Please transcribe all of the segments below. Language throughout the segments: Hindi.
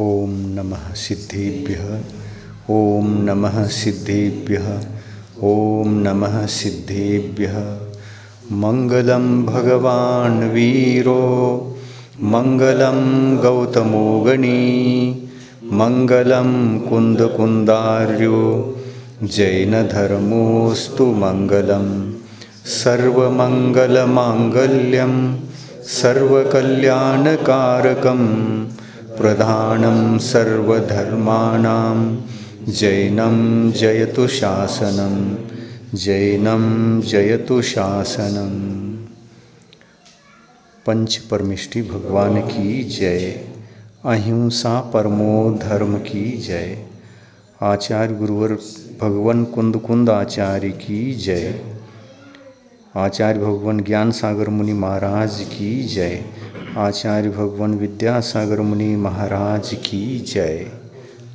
ओम नमः सिद्धेभ्यः। ओम नमः सिद्धेभ्यः। ओम नमः सिद्धेभ्यः। मंगलम भगवान वीरो मंगलम गौतमो गणी मंगलम कुंद कुंदार्यो जैन धर्मोस्तु मंगलम सर्वमंगलमांगल्यम सर्वकल्याणकारकम प्रधानं सर्वधर्माणां जैनं जयतु शासनं जैनं जयतु शासनं। पंच परमिष्टि भगवान की जय। अहिंसा परमो धर्म की जय। आचार्य गुरुवर भगवान कुंद कुंद आचार्य की जय। आचार्य भगवान ज्ञान सागर मुनि महाराज की जय। आचार्य भगवान विद्यासागर मुनि महाराज की जय।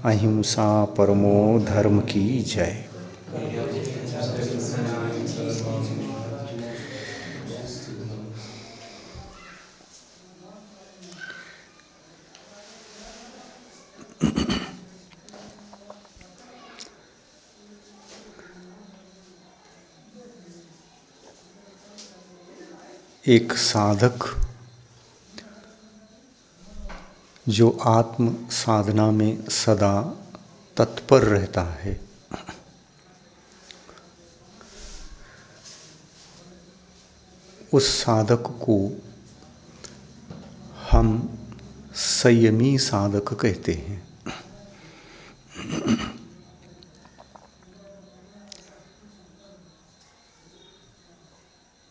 अहिंसा परमो धर्म की जय। एक साधक जो आत्म साधना में सदा तत्पर रहता है, उस साधक को हम संयमी साधक कहते हैं।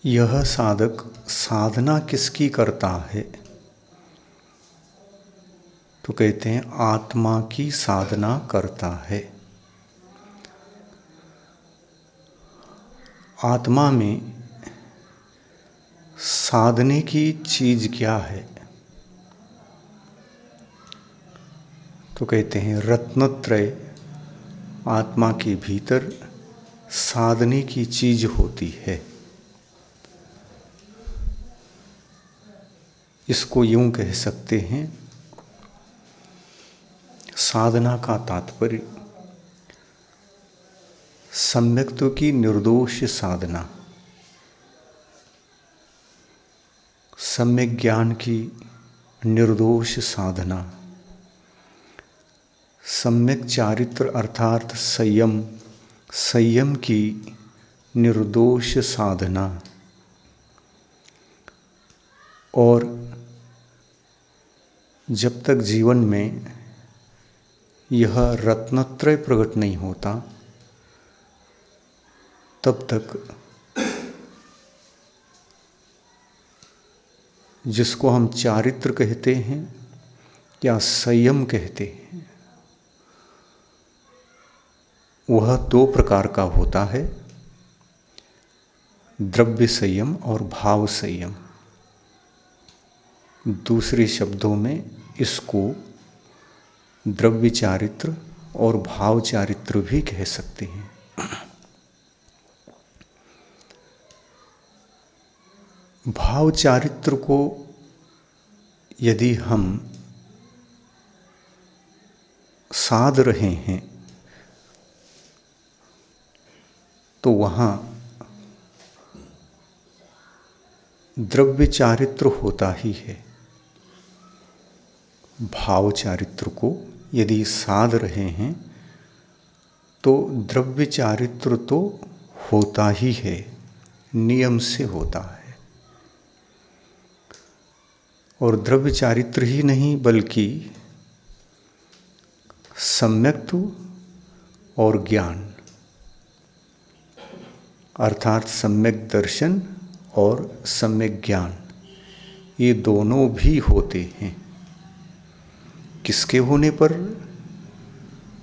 यह साधक साधना किसकी करता है? तो कहते हैं आत्मा की साधना करता है। आत्मा में साधने की चीज क्या है? तो कहते हैं रत्नत्रय आत्मा के भीतर साधने की चीज होती है। इसको यूं कह सकते हैं, साधना का तात्पर्य सम्यक्त्व की निर्दोष साधना, सम्यक ज्ञान की निर्दोष साधना, सम्यक चारित्र अर्थात संयम, संयम की निर्दोष साधना और जब तक जीवन में यह रत्नत्रय प्रकट नहीं होता तब तक जिसको हम चारित्र कहते हैं या संयम कहते हैं, वह दो प्रकार का होता है, द्रव्य संयम और भाव संयम। दूसरे शब्दों में इसको द्रव्य चारित्र और भाव चारित्र भी कह सकते हैं। भाव चारित्र को यदि हम साध रहे हैं तो वहाँ द्रव्य चारित्र होता ही है। भाव चारित्र को यदि साध रहे हैं तो द्रव्य चारित्र तो होता ही है, नियम से होता है। और द्रव्य चारित्र ही नहीं बल्कि सम्यक्त्व और ज्ञान अर्थात सम्यक दर्शन और सम्यक ज्ञान, ये दोनों भी होते हैं। किसके होने पर?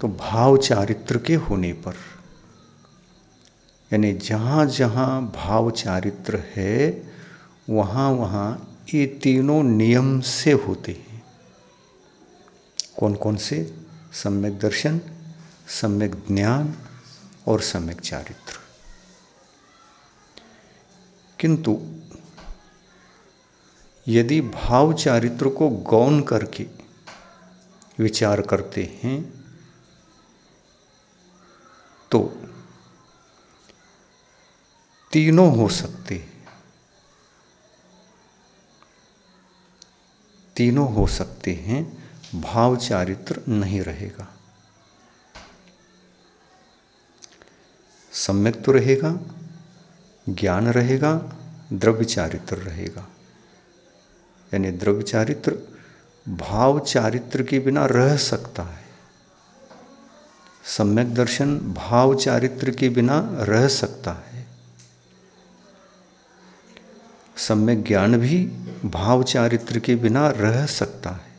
तो भाव चारित्र के होने पर। यानी जहाँ जहाँ भाव चारित्र है वहाँ वहाँ ये तीनों नियम से होते हैं। कौन कौन से? सम्यक दर्शन, सम्यक ज्ञान और सम्यक चारित्र। किंतु यदि भाव चारित्र को गौण करके विचार करते हैं तो तीनों हो सकते हैं, तीनों हो सकते हैं, भाव चारित्र नहीं रहेगा। सम्यक तो रहेगा, ज्ञान रहेगा, द्रव्य चारित्र रहेगा। यानी द्रव्य चारित्र भाव चारित्र के बिना रह सकता है, सम्यक दर्शन भाव चारित्र के बिना रह सकता है, सम्यक ज्ञान भी भाव चारित्र के बिना रह सकता है।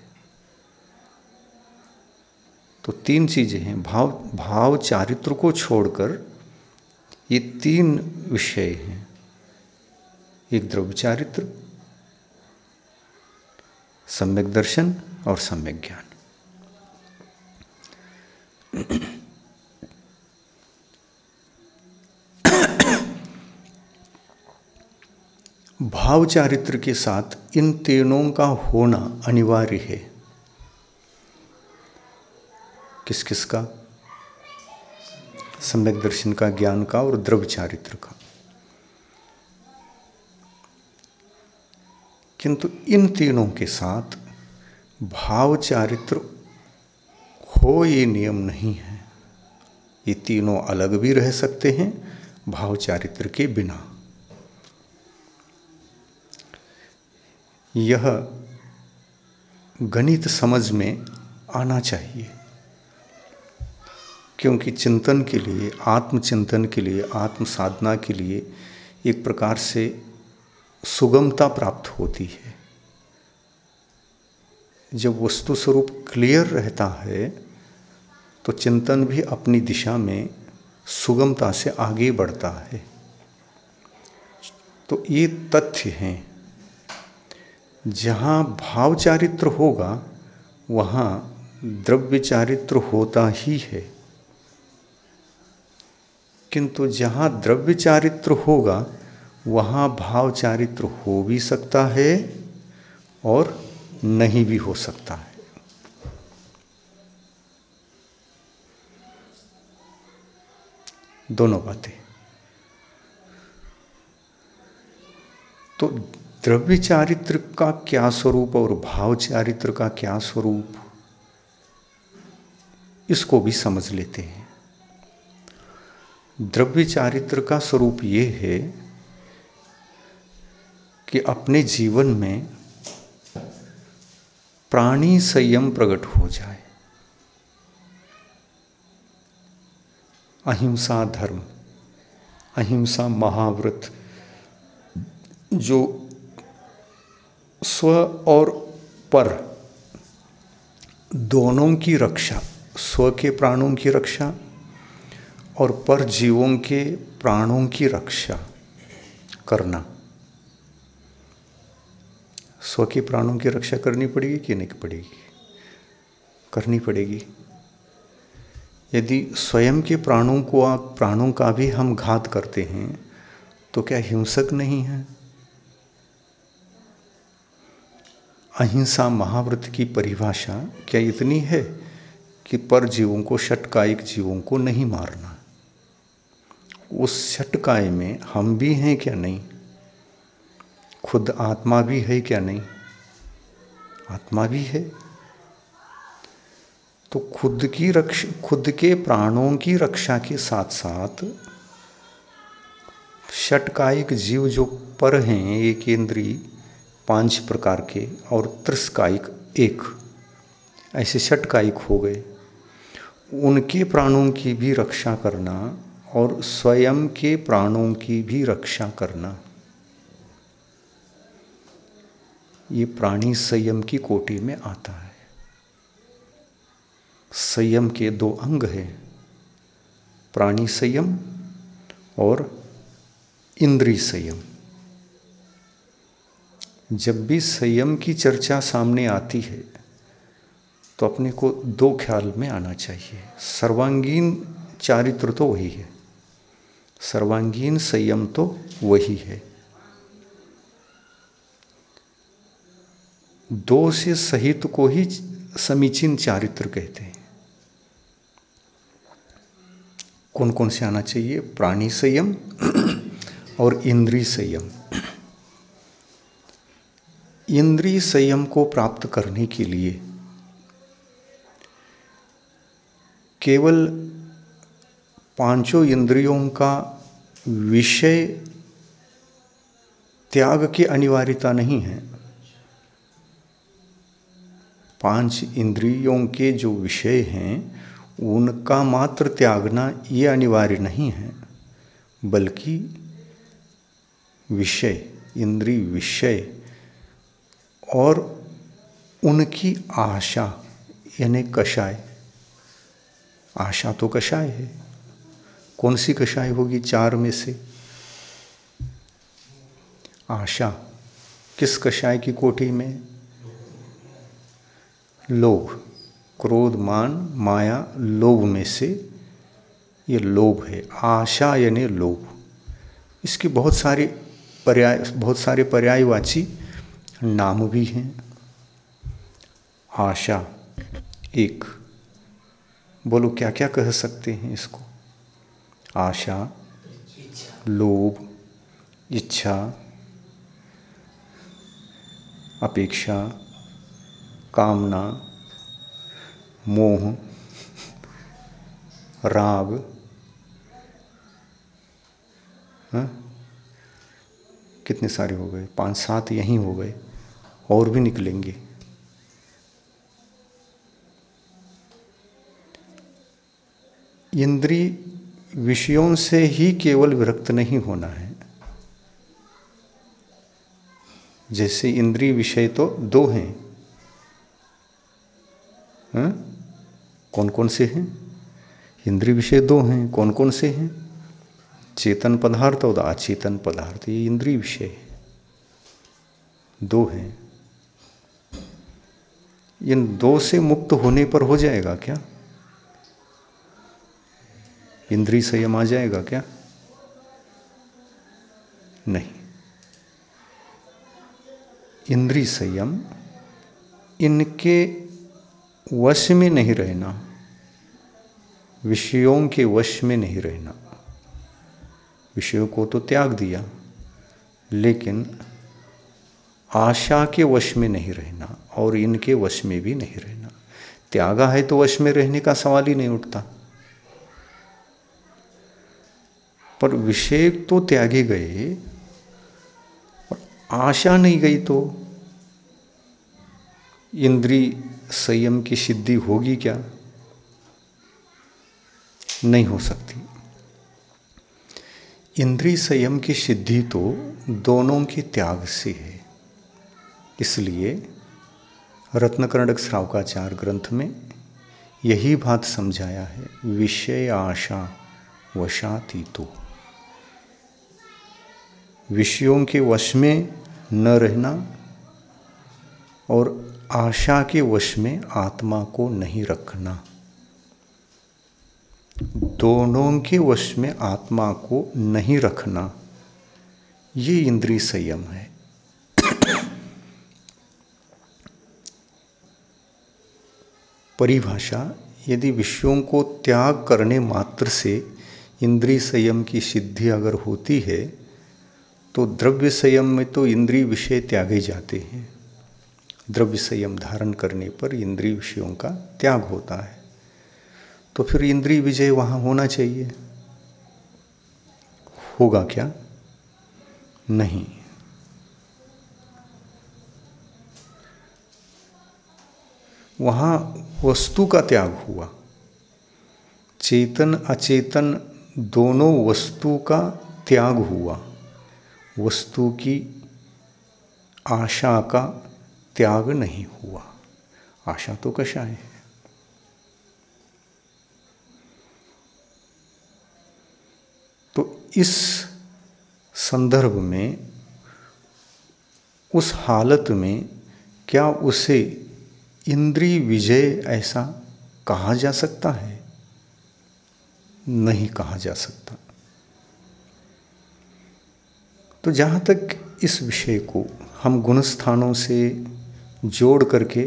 तो तीन चीजें हैं, भाव चारित्र को छोड़कर ये तीन विषय हैं, एक द्रव्य चारित्र, सम्यक दर्शन और सम्यक ज्ञान। भाव चारित्र के साथ इन तीनों का होना अनिवार्य है। किस किस का? सम्यक दर्शन का, ज्ञान का और द्रव्य चारित्र का। किंतु इन तीनों के साथ भाव चारित्र हो ये नियम नहीं है। ये तीनों अलग भी रह सकते हैं भाव चारित्र के बिना। यह गणित समझ में आना चाहिए, क्योंकि चिंतन के लिए, आत्मचिंतन के लिए, आत्म साधना के लिए एक प्रकार से सुगमता प्राप्त होती है। जब वस्तु स्वरूप क्लियर रहता है तो चिंतन भी अपनी दिशा में सुगमता से आगे बढ़ता है। तो ये तथ्य हैं। जहाँ भाव चारित्र होगा वहाँ द्रव्य चारित्र होता ही है, किंतु जहाँ द्रव्य चारित्र होगा वहाँ भाव चारित्र हो भी सकता है और नहीं भी हो सकता है। दोनों बातें। तो द्रव्य चारित्र का क्या स्वरूप और भाव चारित्र का क्या स्वरूप, इसको भी समझ लेते हैं। द्रव्य चारित्र का स्वरूप ये है कि अपने जीवन में प्राणी संयम प्रकट हो जाए। अहिंसा धर्म, अहिंसा महाव्रत, जो स्व और पर दोनों की रक्षा, स्व के प्राणों की रक्षा और पर जीवों के प्राणों की रक्षा करना। स्व के प्राणों की रक्षा करनी पड़ेगी कि नहीं पड़ेगी? करनी पड़ेगी। यदि स्वयं के प्राणों का भी हम घात करते हैं तो क्या हिंसक नहीं है? अहिंसा महाव्रत की परिभाषा क्या इतनी है कि पर जीवों को, षटकायिक जीवों को नहीं मारना? उस षटकाय में हम भी हैं क्या नहीं? खुद आत्मा भी है क्या नहीं? आत्मा भी है। तो खुद की रक्षा, खुद के प्राणों की रक्षा के साथ साथ षटकायिक जीव जो पर हैं, एक इंद्रिय 5 प्रकार के और त्रिस्कायिक 1, ऐसे षटकायिक हो गए। उनके प्राणों की भी रक्षा करना और स्वयं के प्राणों की भी रक्षा करना, ये प्राणी संयम की कोटि में आता है। संयम के 2 अंग हैं, प्राणी संयम और इंद्रिय संयम। जब भी संयम की चर्चा सामने आती है तो अपने को 2 ख्याल में आना चाहिए। सर्वांगीण चारित्र तो वही है, सर्वांगीण संयम तो वही है। 2 से सहित को ही समीचीन चारित्र कहते हैं। कौन कौन से आना चाहिए? प्राणी संयम और इंद्रिय संयम। इंद्रिय संयम को प्राप्त करने के लिए केवल पांचों इंद्रियों का विषय त्याग की अनिवार्यता नहीं है। पांच इंद्रियों के जो विषय हैं उनका मात्र त्यागना ये अनिवार्य नहीं है, बल्कि विषय, इंद्रिय विषय और उनकी आशा यानी कषाय। आशा तो कषाय है। कौन सी कषाय होगी चार में से? आशा किस कषाय की कोटि में? लोभ, क्रोध, मान, माया, लोभ में से ये लोभ है। आशा यानी लोभ। इसकी बहुत सारे पर्यायवाची नाम भी हैं। आशा एक, बोलो क्या क्या कह सकते हैं इसको? आशा, लोभ, इच्छा, अपेक्षा, कामना, मोह, राग, कितने सारे हो गए? 5-7 यहीं हो गए, और भी निकलेंगे। इंद्रिय विषयों से ही केवल विरक्त नहीं होना है। जैसे इंद्रिय विषय तो 2 हैं। कौन कौन से हैं? इंद्रिय विषय 2 हैं। कौन कौन से हैं? चेतन पदार्थ और अचेतन पदार्थ, ये इंद्रिय विषय 2 हैं। इन 2 से मुक्त होने पर हो जाएगा क्या? इंद्रिय संयम आ जाएगा क्या? नहीं। इंद्रिय संयम इनके वश में नहीं रहना, विषयों के वश में नहीं रहना। विषयों को तो त्याग दिया, लेकिन आशा के वश में नहीं रहना और इनके वश में भी नहीं रहना। त्यागा है तो वश में रहने का सवाल ही नहीं उठता। पर विषय तो त्यागे गए और आशा नहीं गई तो इंद्रिय संयम की सिद्धि होगी क्या? नहीं हो सकती। इंद्रिय संयम की सिद्धि तो दोनों के त्याग से है। इसलिए रत्नकर्णक श्रावकाचार ग्रंथ में यही बात समझाया है, विषय आशा वशातीतो। विषयों के वश में न रहना और आशा के वश में आत्मा को नहीं रखना। दोनों के वश में आत्मा को नहीं रखना, ये इंद्रिय संयम है। परिभाषा, यदि विषयों को त्याग करने मात्र से इंद्रिय संयम की सिद्धि अगर होती है तो द्रव्य संयम में तो इंद्रिय विषय त्यागे जाते हैं। द्रव्य संयम धारण करने पर इंद्रिय विषयों का त्याग होता है, तो फिर इंद्रिय विजय वहाँ होना चाहिए। होगा क्या? नहीं। वहाँ वस्तु का त्याग हुआ। चेतन अचेतन दोनों वस्तु का त्याग हुआ। वस्तु की आशा का त्याग नहीं हुआ। आशा तो कषाय है। तो इस संदर्भ में, उस हालत में क्या उसे इंद्रिय विजय ऐसा कहा जा सकता है? नहीं कहा जा सकता। तो जहाँ तक इस विषय को हम गुण स्थानों से जोड़ करके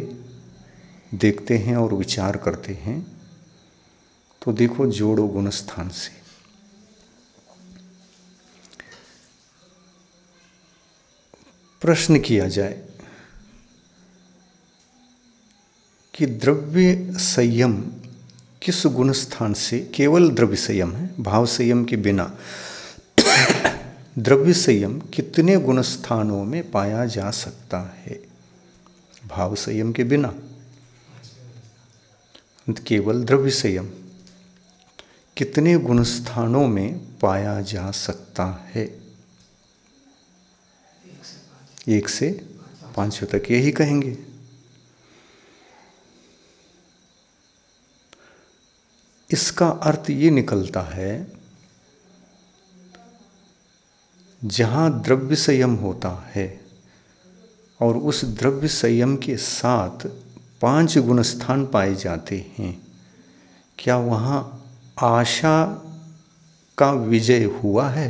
देखते हैं और विचार करते हैं तो देखो जोड़ो गुण स्थान से। प्रश्न किया जाए कि द्रव्य संयम किस गुण स्थान से, केवल द्रव्य संयम है, भाव संयम के बिना द्रव्य संयम कितने गुण स्थानों में पाया जा सकता है? भाव संयम के बिना केवल द्रव्य संयम कितने गुण स्थानों में पाया जा सकता है? 1 से 5 तक यही कहेंगे। इसका अर्थ ये निकलता है जहाँ द्रव्य संयम होता है और उस द्रव्य संयम के साथ 5 गुण स्थान पाए जाते हैं, क्या वहाँ आशा का विजय हुआ है?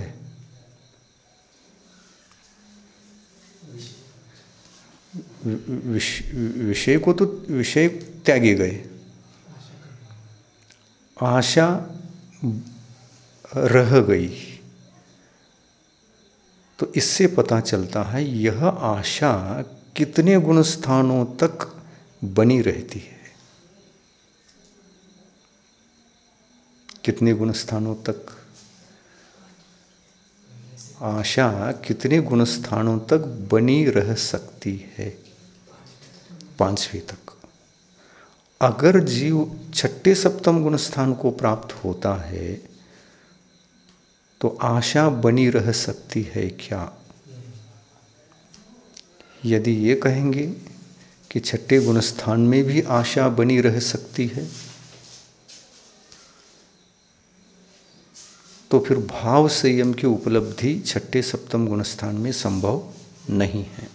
विषय को तो विषय त्यागे गए, आशा रह गई। तो इससे पता चलता है यह आशा कितने गुण स्थानों तक बनी रहती है, कितने गुण स्थानों तक आशा कितने गुण स्थानों तक बनी रह सकती है? 5वें तक। अगर जीव 6ठे सप्तम गुण स्थान को प्राप्त होता है तो आशा बनी रह सकती है क्या? यदि ये कहेंगे कि 6ठे गुण स्थान में भी आशा बनी रह सकती है तो फिर भाव संयम की उपलब्धि 6ठे सप्तम गुण स्थान में संभव नहीं है।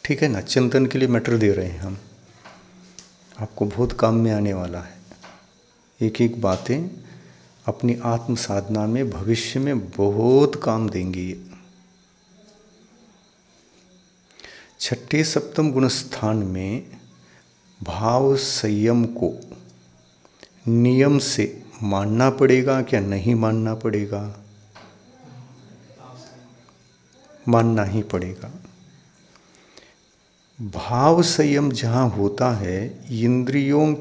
ठीक है ना, चिंतन के लिए मैटर दे रहे हैं हम, आपको बहुत काम में आने वाला है। एक एक बातें अपनी आत्म साधना में भविष्य में बहुत काम देंगी। 6ठे सप्तम गुण स्थान में भाव संयम को नियम से मानना पड़ेगा क्या नहीं मानना पड़ेगा? मानना ही पड़ेगा। भाव संयम जहाँ होता है इंद्रियों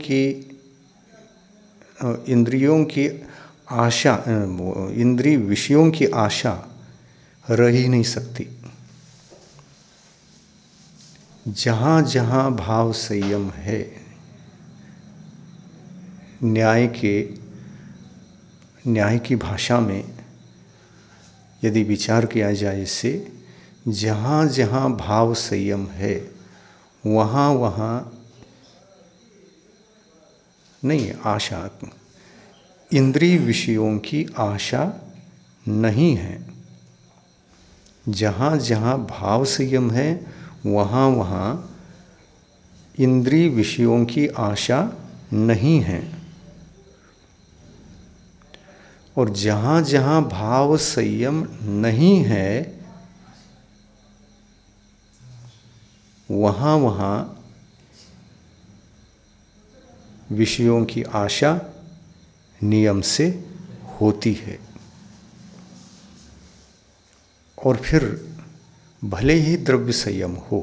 की आशा, इंद्रिय विषयों की आशा रह ही नहीं सकती। जहाँ जहाँ भाव संयम है, न्याय की भाषा में यदि विचार किया जाए इससे, जहाँ जहाँ भाव संयम है वहाँ वहाँ नहीं आशा, इंद्रिय विषयों की आशा नहीं है। जहाँ जहाँ भाव संयम है वहाँ वहाँ इंद्रिय विषयों की आशा नहीं है। और जहाँ जहाँ भाव संयम नहीं है वहाँ वहाँ विषयों की आशा नियम से होती है। और फिर भले ही द्रव्य संयम हो,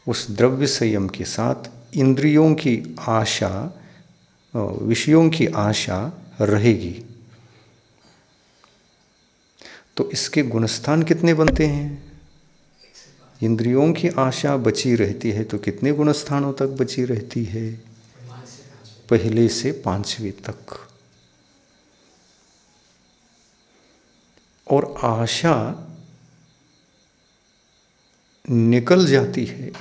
उस द्रव्य संयम के साथ इंद्रियों की आशा, विषयों की आशा रहेगी। तो इसके गुणस्थान कितने बनते हैं? इंद्रियों की आशा बची रहती है तो कितने गुणस्थानों तक बची रहती है? 1 से 5वें तक। और आशा निकल जाती है,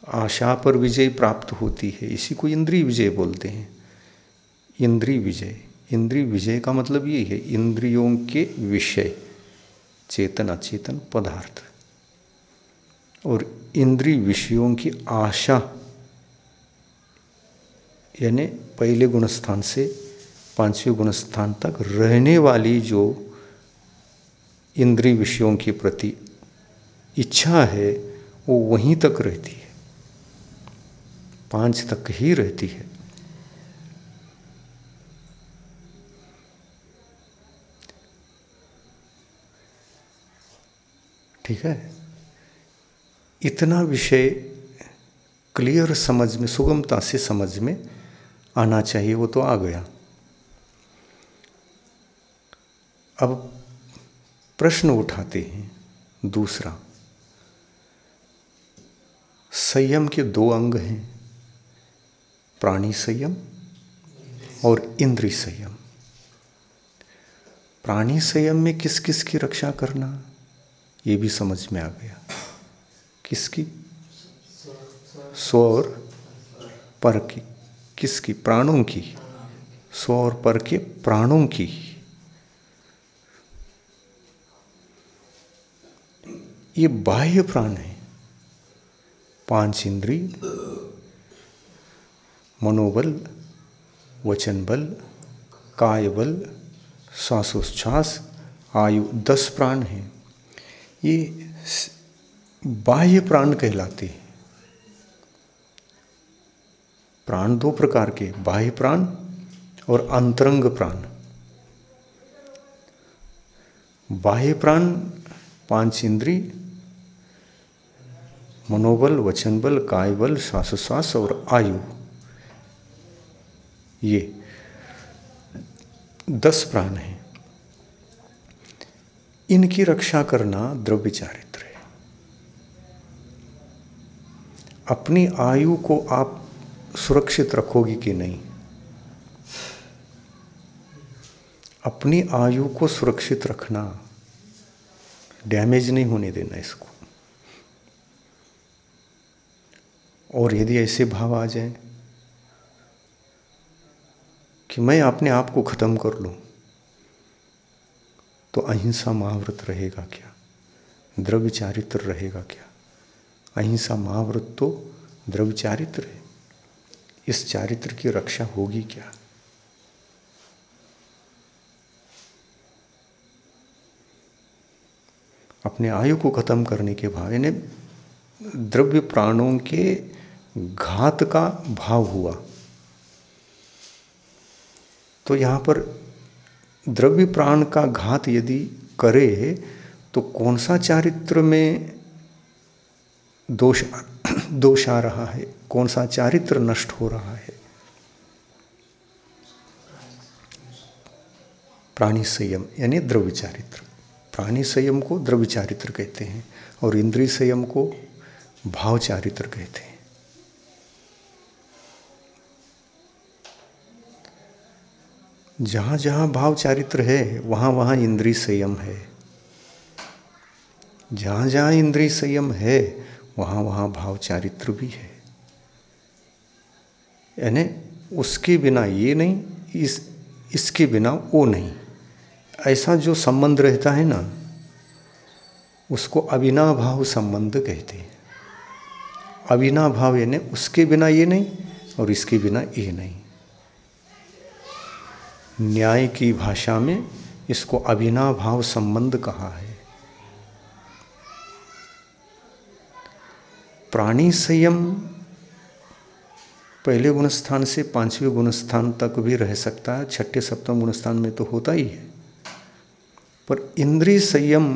आशा पर विजय प्राप्त होती है, इसी को इंद्रिय विजय बोलते हैं। इंद्रिय विजय, इंद्रिय विजय का मतलब यही है, इंद्रियों के विषय, चेतन अचेतन पदार्थ और इंद्रिय विषयों की आशा, यानी पहले गुणस्थान से 5वें गुणस्थान तक रहने वाली जो इंद्रिय विषयों के प्रति इच्छा है, वो वहीं तक रहती है, 5 तक ही रहती है। ठीक है, इतना विषय क्लियर समझ में, सुगमता से समझ में आना चाहिए, वो तो आ गया। अब प्रश्न उठाते हैं दूसरा। संयम के 2 अंग हैं, प्राणी संयम और इंद्रिय संयम। प्राणी संयम में किस किस की रक्षा करना, ये भी समझ में आ गया। किसकी? स्व और पर की। किसकी? प्राणों की। स्व और पर के प्राणों की। ये बाह्य प्राण है, 5 इंद्रिय, मनोबल, वचन बल, काय बल, श्वासोच्छ्वास, आयु, 10 प्राण हैं। ये बाह्य प्राण कहलाते हैं। प्राण 2 प्रकार के, बाह्य प्राण और अंतरंग प्राण। बाह्य प्राण 5 इंद्रिय, मनोबल, वचन बल, काय बल, श्वासोच्छ्वास और आयु, ये 10 प्राण हैं। इनकी रक्षा करना द्रव्य चारित्र है। अपनी आयु को आप सुरक्षित रखोगी कि नहीं? अपनी आयु को सुरक्षित रखना, डैमेज नहीं होने देना इसको। और यदि ऐसे भाव आ जाए कि मैं अपने आप को खत्म कर लूं, तो अहिंसा महाव्रत रहेगा क्या? द्रव्य चारित्र रहेगा क्या? अहिंसा महाव्रत तो द्रव्य चारित्र है। इस चारित्र की रक्षा होगी क्या? अपने आयु को खत्म करने के भाव, यानी द्रव्य प्राणों के घात का भाव हुआ। तो यहाँ पर द्रव्य प्राण का घात यदि करे तो कौन सा चारित्र में दोष आ रहा है, कौन सा चारित्र नष्ट हो रहा है? प्राणी संयम यानी द्रव्य चारित्र। प्राणी संयम को द्रव्य चारित्र कहते हैं और इंद्रिय संयम को भाव चारित्र कहते हैं। जहाँ जहाँ भाव चारित्र है वहाँ वहाँ इंद्रिय संयम है। जहाँ जहाँ इंद्रिय संयम है वहाँ वहाँ भाव चारित्र भी है। यानी उसके बिना ये नहीं, इसके बिना वो नहीं, ऐसा जो संबंध रहता है ना, उसको अविनाभाव संबंध कहते हैं। अविनाभाव यानी उसके बिना ये नहीं और इसके बिना ये नहीं। न्याय की भाषा में इसको अविनाभाव संबंध कहा है। प्राणी संयम पहले गुणस्थान से 5वें गुणस्थान तक भी रह सकता है, 6ठे 7वें गुणस्थान में तो होता ही है। पर इंद्रिय संयम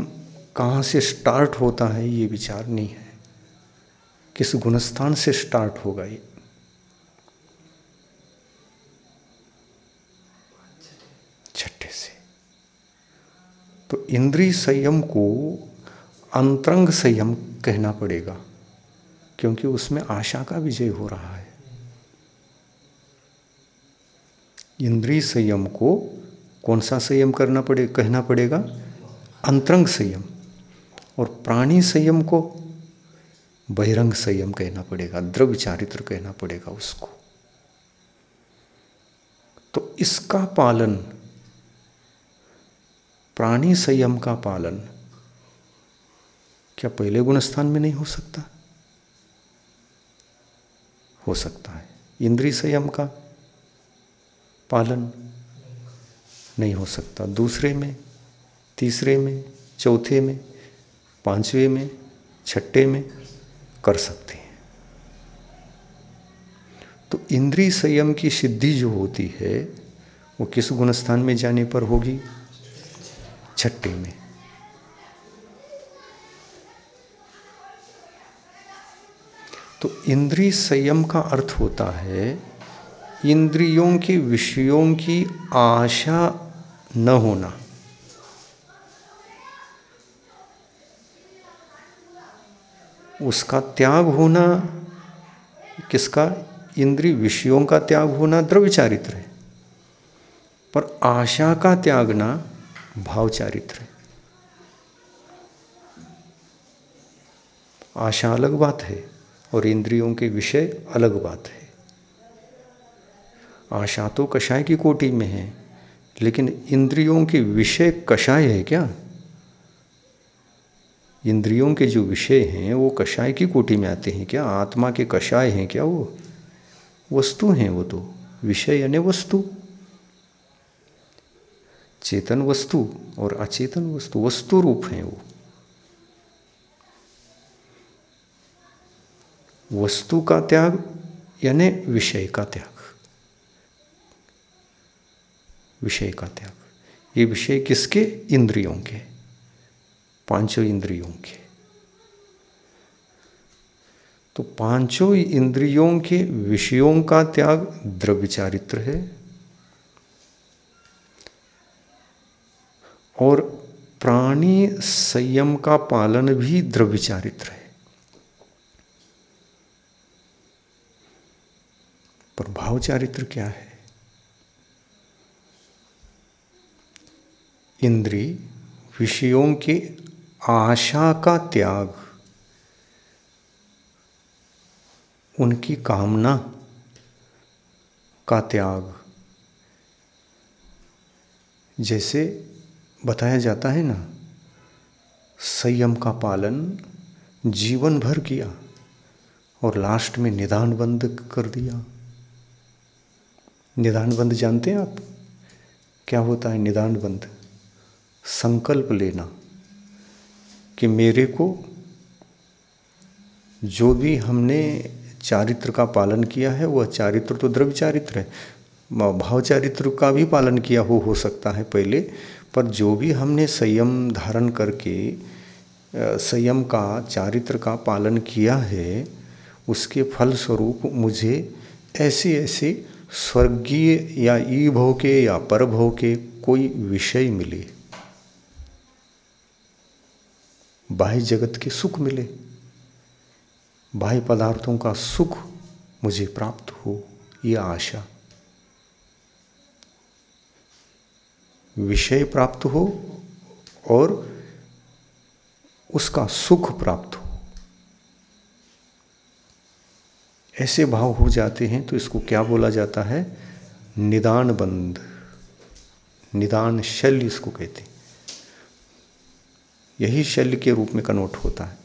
कहाँ से स्टार्ट होता है ये विचार नहीं है, किस गुणस्थान से स्टार्ट होगा ये। छठे से। तो इंद्रिय संयम को अंतरंग संयम कहना पड़ेगा, क्योंकि उसमें आशा का विजय हो रहा है। इंद्रिय संयम को कौन सा संयम कहना पड़ेगा? अंतरंग संयम। और प्राणी संयम को बहिरंग संयम कहना पड़ेगा, द्रव्य चारित्र कहना पड़ेगा उसको। तो इसका पालन, प्राणी संयम का पालन क्या पहले गुणस्थान में नहीं हो सकता? हो सकता है। इंद्रिय संयम का पालन नहीं हो सकता दूसरे में, तीसरे में, चौथे में, 5वें में, 6ठे में, कर सकते हैं। तो इंद्रिय संयम की सिद्धि जो होती है वो किस गुणस्थान में जाने पर होगी? छठे में। तो इंद्रिय संयम का अर्थ होता है इंद्रियों के विषयों की आशा न होना। उसका त्याग होना। किसका? इंद्रिय विषयों का त्याग होना द्रव्य चारित्र है, पर आशा का त्यागना भाव चारित्र है। आशा अलग बात है और इंद्रियों के विषय अलग बात है। आशा तो कषाय की कोटि में है, लेकिन इंद्रियों के विषय कषाय है क्या? इंद्रियों के जो विषय हैं वो कषाय की कोटि में आते हैं क्या? आत्मा के कषाय हैं क्या? वो वस्तु हैं। वो तो विषय यानी वस्तु, चेतन वस्तु और अचेतन वस्तु, वस्तु रूप हैं वो। वस्तु का त्याग यानी विषय का त्याग। विषय का त्याग। ये विषय किसके? इंद्रियों के, पांचों इंद्रियों के। तो पांचों इंद्रियों के विषयों का त्याग द्रव्य चारित्र है और प्राणी संयम का पालन भी द्रव्य चारित्र है। पर भाव चारित्र क्या है? इंद्रिय विषयों के आशा का त्याग, उनकी कामना का त्याग। जैसे बताया जाता है ना, संयम का पालन जीवन भर किया और लास्ट में निदान बंद कर दिया। निदान बंद जानते हैं आप? क्या होता है निदान बंद? संकल्प लेना कि मेरे को जो भी हमने चारित्र का पालन किया है, वह चारित्र तो द्रव्य चारित्र है, भाव चारित्र का भी पालन किया हो सकता है पहले, पर जो भी हमने संयम धारण करके संयम का चारित्र का पालन किया है, उसके फल स्वरूप मुझे ऐसे ऐसे स्वर्गीय या ईभव के या परभव के कोई विषय मिले, बाह्य जगत के सुख मिले, बाह्य पदार्थों का सुख मुझे प्राप्त हो, यह आशा। विषय प्राप्त हो और उसका सुख प्राप्त हो, ऐसे भाव हो जाते हैं तो इसको क्या बोला जाता है? निदान बंध, निदान शल्य इसको कहते हैं। यही शल्य के रूप में कन्वर्ट होता है।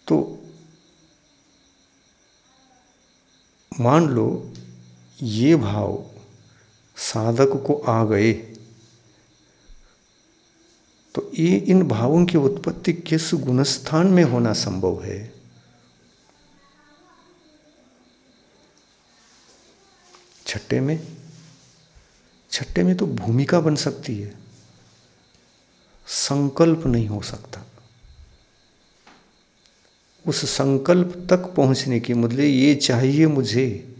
तो मान लो ये भाव साधक को आ गए, तो ये इन भावों की उत्पत्ति किस गुणस्थान में होना संभव है? छठे में। छठे में तो भूमिका बन सकती है, संकल्प नहीं हो सकता। उस संकल्प तक पहुंचने की, मतलब ये चाहिए मुझे,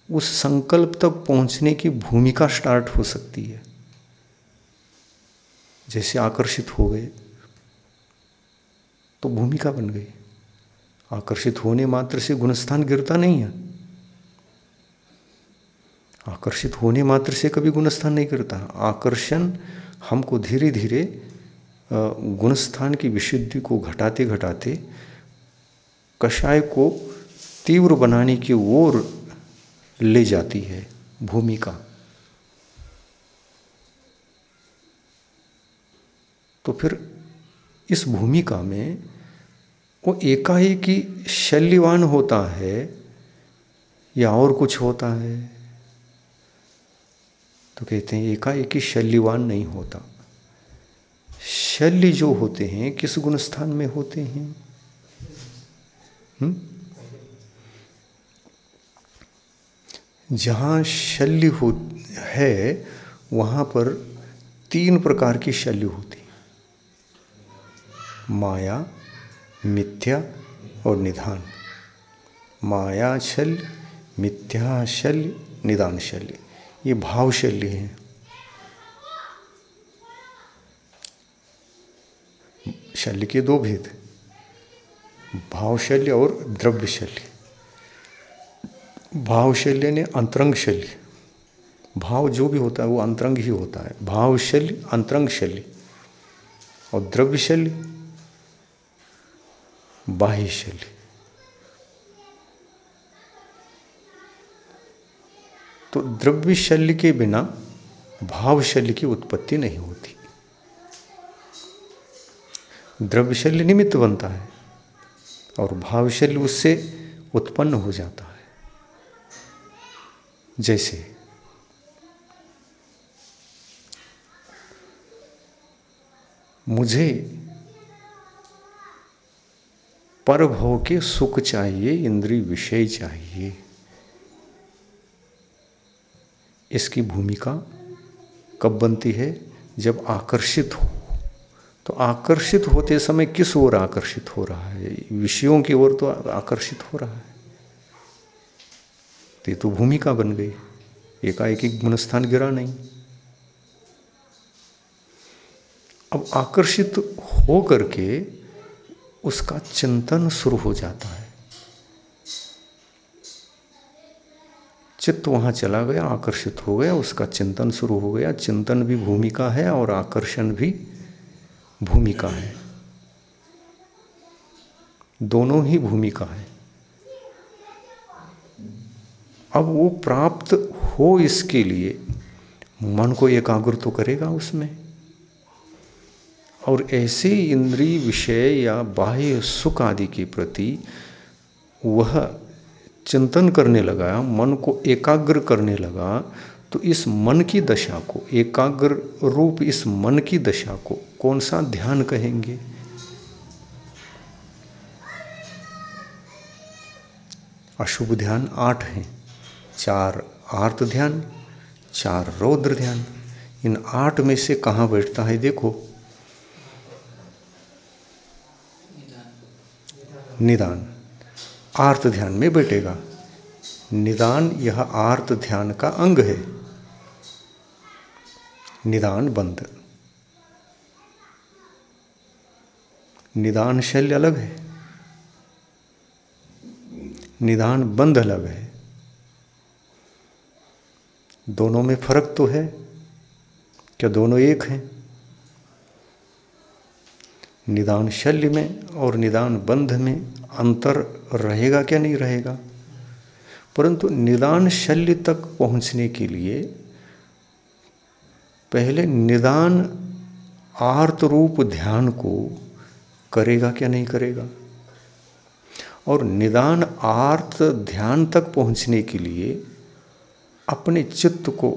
उस संकल्प तक पहुंचने की भूमिका स्टार्ट हो सकती है। जैसे आकर्षित हो गए तो भूमिका बन गई। आकर्षित होने मात्र से गुणस्थान गिरता नहीं है। आकर्षित होने मात्र से कभी गुणस्थान नहीं गिरता। आकर्षण हमको धीरे धीरे गुणस्थान की विशुद्धि को घटाते घटाते कषाय को तीव्र बनाने की ओर ले जाती है भूमिका। तो फिर इस भूमिका में वो एकाएक ही शल्यवान होता है या और कुछ होता है? तो कहते हैं एकाएक ही शल्यवान नहीं होता। शल्य जो होते हैं किस गुण स्थान में होते हैं? जहाँ शल्य हो है वहाँ पर 3 प्रकार की शल्य होती है, माया, मिथ्या और निधान। माया शल्य, मिथ्या शल्य, निदान शल्य, ये भाव शल्य हैं। शल्य के 2 भेद, भाव शल्य और द्रव्य शल्य। भाव शल्य ने अंतरंग शल्य, भाव जो भी होता है वो अंतरंग ही होता है। भाव शल्य अंतरंग शल्य और द्रव्य शल्य बाह्य शल्य। तो द्रव्य शल्य के बिना भाव शल्य की उत्पत्ति नहीं होती। द्रव्य शल्य निमित्त बनता है और भाव शल्य उससे उत्पन्न हो जाता है। जैसे मुझे परभव के सुख चाहिए, इंद्रिय विषय चाहिए, इसकी भूमिका कब बनती है? जब आकर्षित हो। तो आकर्षित होते समय किस ओर आकर्षित हो रहा है? विषयों की ओर तो आकर्षित हो रहा है। तो ये तो भूमिका बन गई, एकाएक गुणस्थान गिरा नहीं। अब आकर्षित हो करके उसका चिंतन शुरू हो जाता है। चित्त वहाँ चला गया, आकर्षित हो गया, उसका चिंतन शुरू हो गया। चिंतन भी भूमिका है और आकर्षण भी भूमिका है, दोनों ही भूमिका है। अब वो प्राप्त हो, इसके लिए मन को एकाग्र तो करेगा उसमें, और ऐसे इंद्रिय विषय या बाह्य सुख आदि के प्रति वह चिंतन करने लगा, मन को एकाग्र करने लगा। तो इस मन की दशा को, एकाग्र रूप इस मन की दशा को कौन सा ध्यान कहेंगे? अशुभ ध्यान 8 हैं, 4 आर्त ध्यान, 4 रौद्र ध्यान। इन 8 में से कहाँ बैठता है? देखो, निदान आर्त ध्यान में बैठेगा। निदान यह आर्त ध्यान का अंग है। निदान बंद, निदान शल्य अलग है, निदान बंद अलग है। दोनों में फर्क तो है, क्या दोनों एक हैं? निदान शल्य में और निदान बंध में अंतर रहेगा क्या? नहीं रहेगा। परंतु निदान शल्य तक पहुंचने के लिए पहले निदान आर्त रूप ध्यान को करेगा क्या? नहीं करेगा। और निदान आर्त ध्यान तक पहुंचने के लिए अपने चित्त को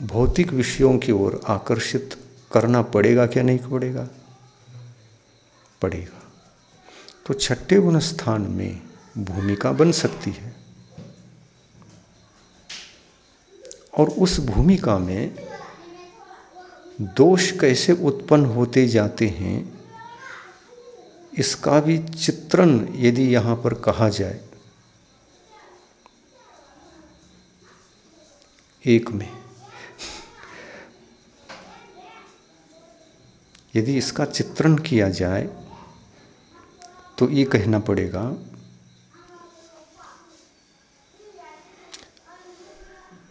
भौतिक विषयों की ओर आकर्षित करना पड़ेगा क्या? नहीं पड़ेगा? पड़ेगा। तो छठे गुण स्थान में भूमिका बन सकती है, और उस भूमिका में दोष कैसे उत्पन्न होते जाते हैं इसका भी चित्रण यदि यहाँ पर कहा जाए, एक में यदि इसका चित्रण किया जाए तो ये कहना पड़ेगा,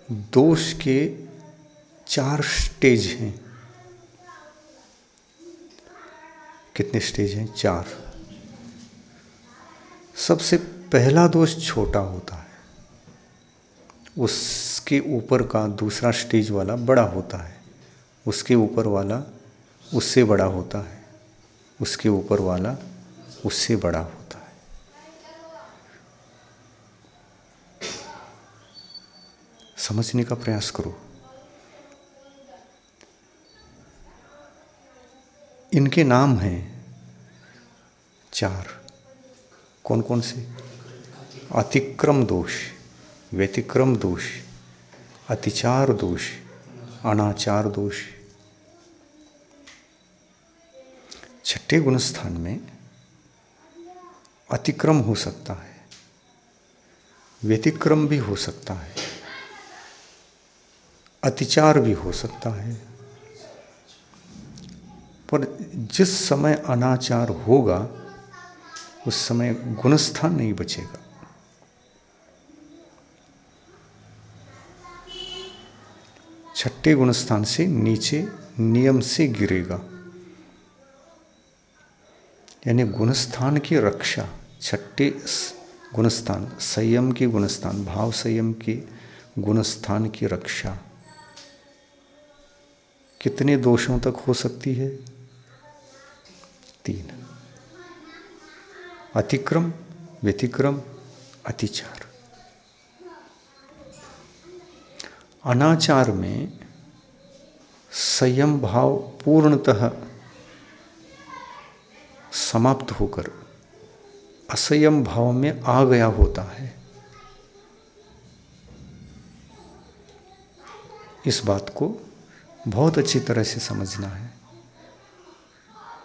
दोष के 4 स्टेज हैं। कितने स्टेज हैं? 4। सबसे पहला दोष छोटा होता है, उसके ऊपर का दूसरा स्टेज वाला बड़ा होता है, उसके ऊपर वाला उससे बड़ा होता है, उसके ऊपर वाला उससे बड़ा होता है। समझने का प्रयास करो। इनके नाम हैं 4। कौन कौन से? अतिक्रम दोष, व्यतिक्रम दोष, अतिचार दोष, अनाचार दोष। छठे गुणस्थान में अतिक्रम हो सकता है, व्यतिक्रम भी हो सकता है, अतिचार भी हो सकता है, पर जिस समय अनाचार होगा उस समय गुणस्थान नहीं बचेगा। छठे गुणस्थान से नीचे नियम से गिरेगा, यानी गुणस्थान की रक्षा। छठे गुणस्थान, संयम के गुणस्थान, भाव संयम के गुणस्थान की रक्षा कितने दोषों तक हो सकती है? 3। अतिक्रम, व्यतिक्रम, अतिचार। अनाचार में संयम भाव पूर्णतः समाप्त होकर असंयम भाव में आ गया होता है। इस बात को बहुत अच्छी तरह से समझना है।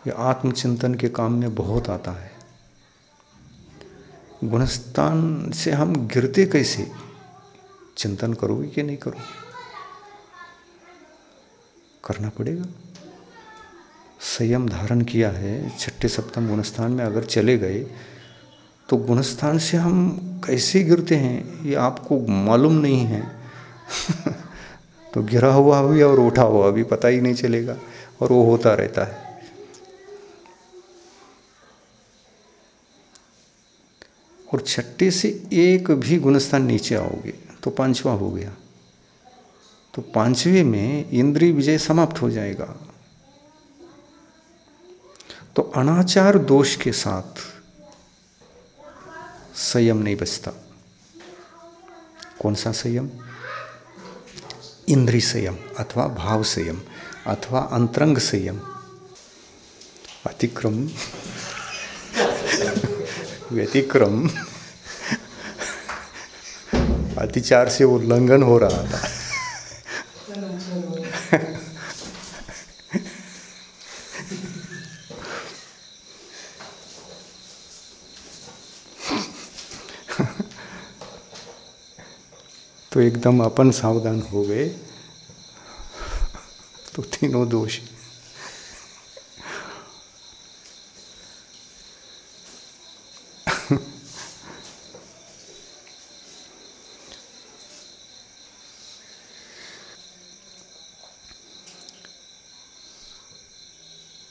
यह आत्मचिंतन के काम में बहुत आता है। गुणस्थान से हम गिरते कैसे? चिंतन करोगे कि नहीं करोगे? करना पड़ेगा। संयम धारण किया है, छठे सप्तम गुणस्थान में अगर चले गए तो गुणस्थान से हम कैसे गिरते हैं ये आपको मालूम नहीं है। तो गिरा हुआ भी और उठा हुआ भी पता ही नहीं चलेगा, और वो होता रहता है। और छठे से एक भी गुणस्थान नीचे आओगे तो 5वां हो गया। तो 5वें में इंद्रिय विजय समाप्त हो जाएगा। तो अनाचार दोष के साथ संयम नहीं बचता। कौन सा संयम? इंद्रिय संयम अथवा भाव संयम अथवा अंतरंग संयम। अतिक्रम, व्यतिक्रम, अतिचार से उल्लंघन हो रहा था। तो एकदम अपन सावधान हो गए तो तीनों दोष।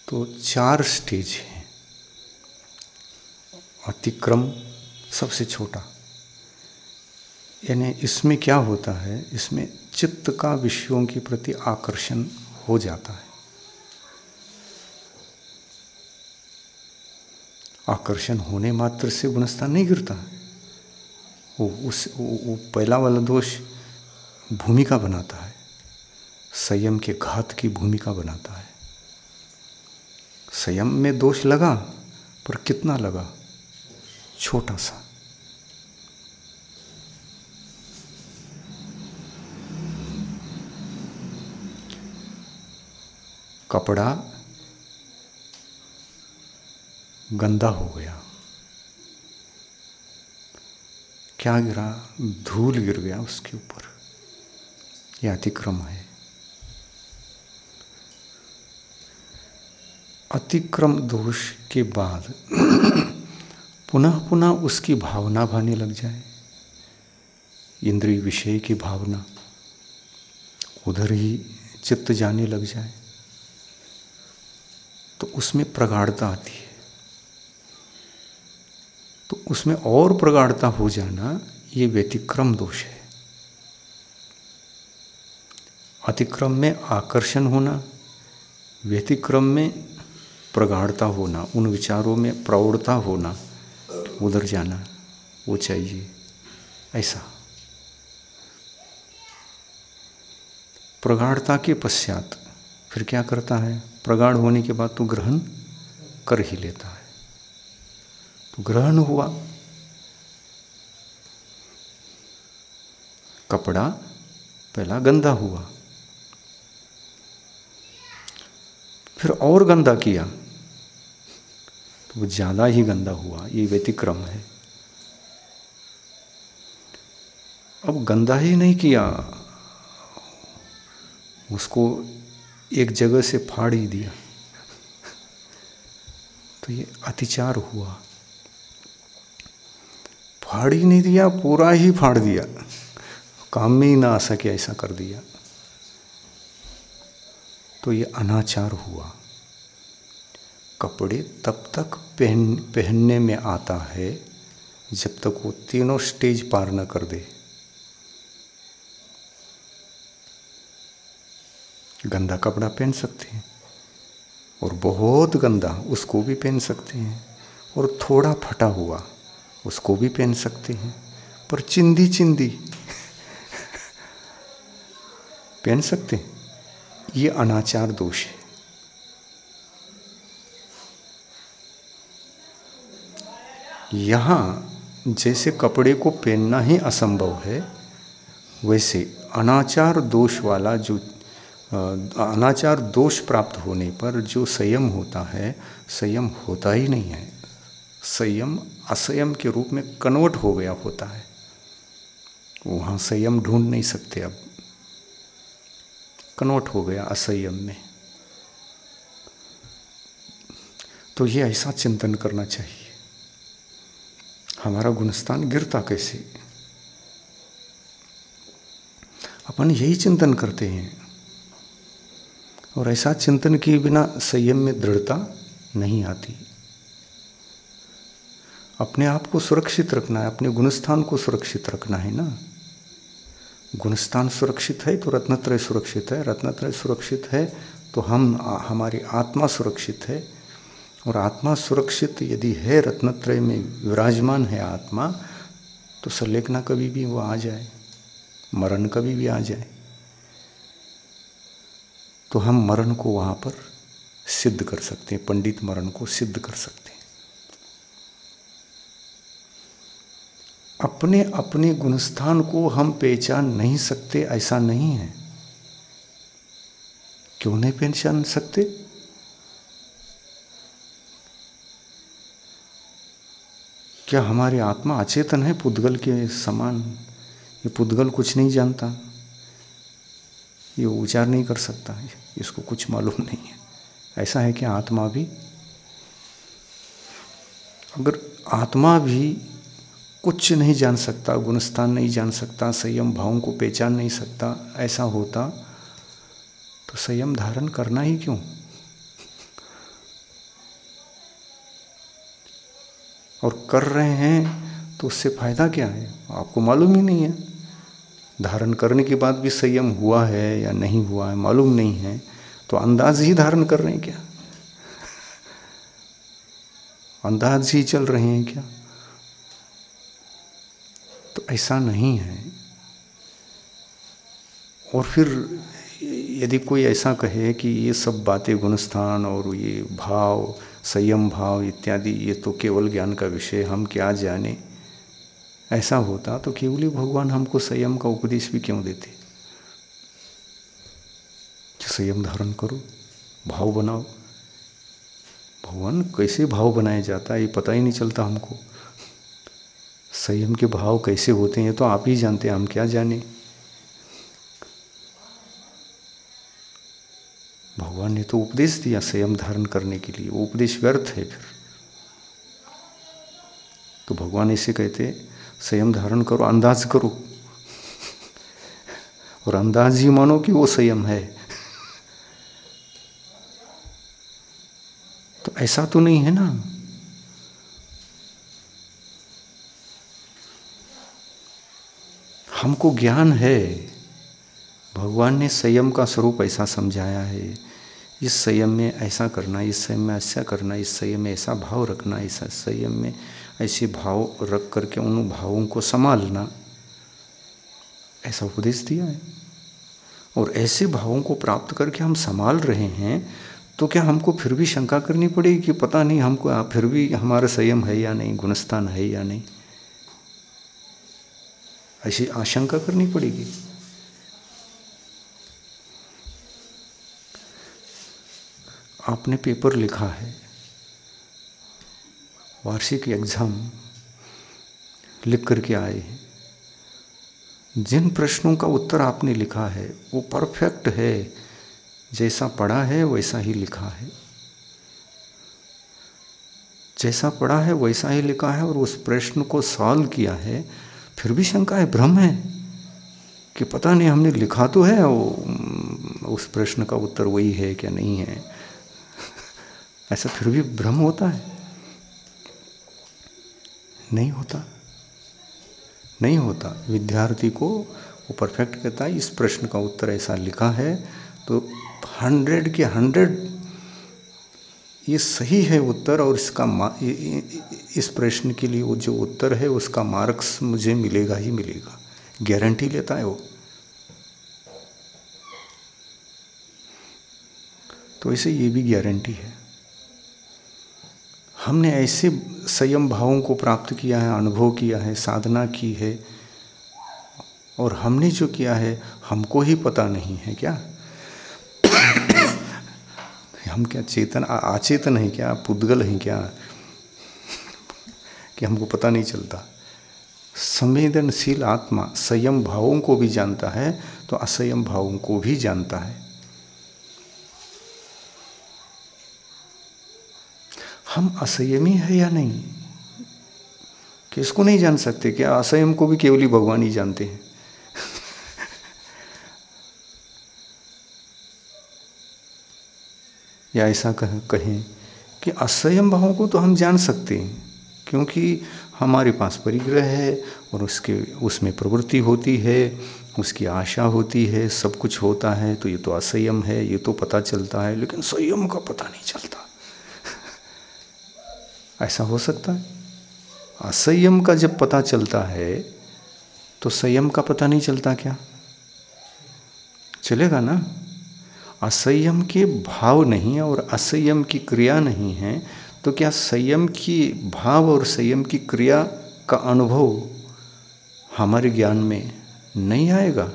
तो 4 स्टेज हैं। अतिक्रम सबसे छोटा, यानी इसमें क्या होता है, इसमें चित्त का विषयों के प्रति आकर्षण हो जाता है। आकर्षण होने मात्र से गुणस्थान नहीं गिरता है। वो पहला वाला दोष भूमिका बनाता है, संयम के घात की भूमिका बनाता है। संयम में दोष लगा, पर कितना लगा? छोटा सा। कपड़ा गंदा हो गया, क्या गिरा? धूल गिर गया उसके ऊपर। यह अतिक्रम है। अतिक्रम दोष के बाद पुनः पुनः उसकी भावना भाने लग जाए, इंद्रिय विषय की भावना, उधर ही चित्त जाने लग जाए, तो उसमें प्रगाढ़ता आती है। तो उसमें और प्रगाढ़ता हो जाना, ये व्यतिक्रम दोष है। अतिक्रम में आकर्षण होना, व्यतिक्रम में प्रगाढ़ता होना, उन विचारों में प्रौढ़ता होना, उधर जाना, वो चाहिए। ऐसा प्रगाढ़ता के पश्चात फिर क्या करता है, प्रगाढ़ होने के बाद तो ग्रहण कर ही लेता है। तो ग्रहण हुआ, कपड़ा पहला गंदा हुआ, फिर और गंदा किया तो वो ज़्यादा ही गंदा हुआ। ये व्यतिक्रम है। अब गंदा ही नहीं किया, उसको एक जगह से फाड़ ही दिया, तो ये अतिचार हुआ। फाड़ ही नहीं दिया, पूरा ही फाड़ दिया, काम में ही ना आ सके ऐसा कर दिया, तो ये अनाचार हुआ। कपड़े तब तक पहनने में आता है जब तक वो तीनों स्टेज पार न कर दे। गंदा कपड़ा पहन सकते हैं और बहुत गंदा उसको भी पहन सकते हैं, और थोड़ा फटा हुआ उसको भी पहन सकते हैं, पर चिंदी चिंदी पहन सकते हैं। ये अनाचार दोष है। यहाँ जैसे कपड़े को पहनना ही असंभव है, वैसे अनाचार दोष वाला जो अनाचार दोष प्राप्त होने पर जो संयम होता है, संयम होता ही नहीं है। संयम असंयम के रूप में कन्वर्ट हो गया होता है। वहाँ संयम ढूंढ नहीं सकते, अब कन्वर्ट हो गया असंयम में। तो ये ऐसा चिंतन करना चाहिए, हमारा गुणस्थान गिरता कैसे। अपन यही चिंतन करते हैं, और ऐसा चिंतन किए बिना संयम में दृढ़ता नहीं आती। अपने आप को सुरक्षित रखना है, अपने गुणस्थान को सुरक्षित रखना है ना। गुणस्थान सुरक्षित है तो रत्नत्रय सुरक्षित है, रत्नत्रय सुरक्षित है तो हमारी आत्मा सुरक्षित है, और आत्मा सुरक्षित यदि है, रत्नत्रय में विराजमान है आत्मा, तो संलेखना कभी भी वो आ जाए, मरण कभी भी आ जाए, तो हम मरण को वहाँ पर सिद्ध कर सकते हैं, पंडित मरण को सिद्ध कर सकते हैं। अपने अपने गुणस्थान को हम पहचान नहीं सकते ऐसा नहीं है। क्यों नहीं पहचान सकते? क्या हमारी आत्मा अचेतन है पुद्गल के समान? ये पुद्गल कुछ नहीं जानता, ये उच्चार नहीं कर सकता, इसको कुछ मालूम नहीं है। ऐसा है कि आत्मा भी, अगर आत्मा भी कुछ नहीं जान सकता, गुणस्थान नहीं जान सकता, संयम भावों को पहचान नहीं सकता, ऐसा होता तो संयम धारण करना ही क्यों? और कर रहे हैं तो उससे फायदा क्या है? आपको मालूम ही नहीं है। धारण करने के बाद भी संयम हुआ है या नहीं हुआ है मालूम नहीं है, तो अंदाज ही धारण कर रहे हैं क्या? अंदाज ही चल रहे हैं क्या? तो ऐसा नहीं है। और फिर यदि कोई ऐसा कहे कि ये सब बातें गुणस्थान और ये भाव, संयम भाव इत्यादि, ये तो केवल ज्ञान का विषय, हम क्या जाने, ऐसा होता तो केवल भगवान हमको संयम का उपदेश भी क्यों देते कि संयम धारण करो, भाव बनाओ। भगवान कैसे भाव बनाया जाता है ये पता ही नहीं चलता हमको। संयम के भाव कैसे होते हैं तो आप ही जानते हैं, हम क्या जाने। भगवान ने तो उपदेश दिया संयम धारण करने के लिए, वो उपदेश व्यर्थ है फिर। तो भगवान ऐसे कहते संयम धारण करो, अंदाज करो, और अंदाज ही मानो कि वो संयम है। तो ऐसा तो नहीं है ना। हमको ज्ञान है, भगवान ने संयम का स्वरूप ऐसा समझाया है, इस संयम में ऐसा करना, इस संयम में ऐसा करना, इस संयम में ऐसा भाव रखना, इस संयम में ऐसे भाव रख करके उन भावों को संभालना, ऐसा उपदेश दिया है। और ऐसे भावों को प्राप्त करके हम संभाल रहे हैं, तो क्या हमको फिर भी शंका करनी पड़ेगी कि पता नहीं हमको फिर भी हमारा संयम है या नहीं, गुणस्थान है या नहीं, ऐसी आशंका करनी पड़ेगी। आपने पेपर लिखा है, वार्षिक एग्जाम लिख करके आए हैं, जिन प्रश्नों का उत्तर आपने लिखा है वो परफेक्ट है, जैसा पढ़ा है वैसा ही लिखा है, जैसा पढ़ा है वैसा ही लिखा है, और उस प्रश्न को सॉल्व किया है, फिर भी शंका है, भ्रम है कि पता नहीं हमने लिखा तो है, वो उस प्रश्न का उत्तर वही है क्या नहीं है, ऐसा फिर भी भ्रम होता है? नहीं होता, नहीं होता। विद्यार्थी को वो परफेक्ट कहता है इस प्रश्न का उत्तर ऐसा लिखा है, तो 100 के 100 ये सही है उत्तर, और इस प्रश्न के लिए वो जो उत्तर है उसका मार्क्स मुझे मिलेगा ही मिलेगा, गारंटी लेता है वो। तो ऐसे ये भी गारंटी है। हमने ऐसे संयम भावों को प्राप्त किया है, अनुभव किया है, साधना की है, और हमने जो किया है हमको ही पता नहीं है क्या? हम क्या चेतन अचेतन है क्या, पुद्गल हैं क्या, कि हमको पता नहीं चलता? संवेदनशील आत्मा संयम भावों को भी जानता है, तो असंयम भावों को भी जानता है। हम असंयमी है या नहीं, किसको नहीं जान सकते? क्या असंयम को भी केवल ही भगवान ही जानते हैं? या ऐसा कहें कि असंयम भावों को तो हम जान सकते हैं, क्योंकि हमारे पास परिग्रह है और उसमें प्रवृत्ति होती है, उसकी आशा होती है, सब कुछ होता है, तो ये तो असंयम है, ये तो पता चलता है, लेकिन संयम का पता नहीं चलता। ऐसा हो सकता है? असंयम का जब पता चलता है तो संयम का पता नहीं चलता क्या? चलेगा ना? असंयम के भाव नहीं है और असंयम की क्रिया नहीं है, तो क्या संयम की भाव और संयम की क्रिया का अनुभव हमारे ज्ञान में नहीं आएगा?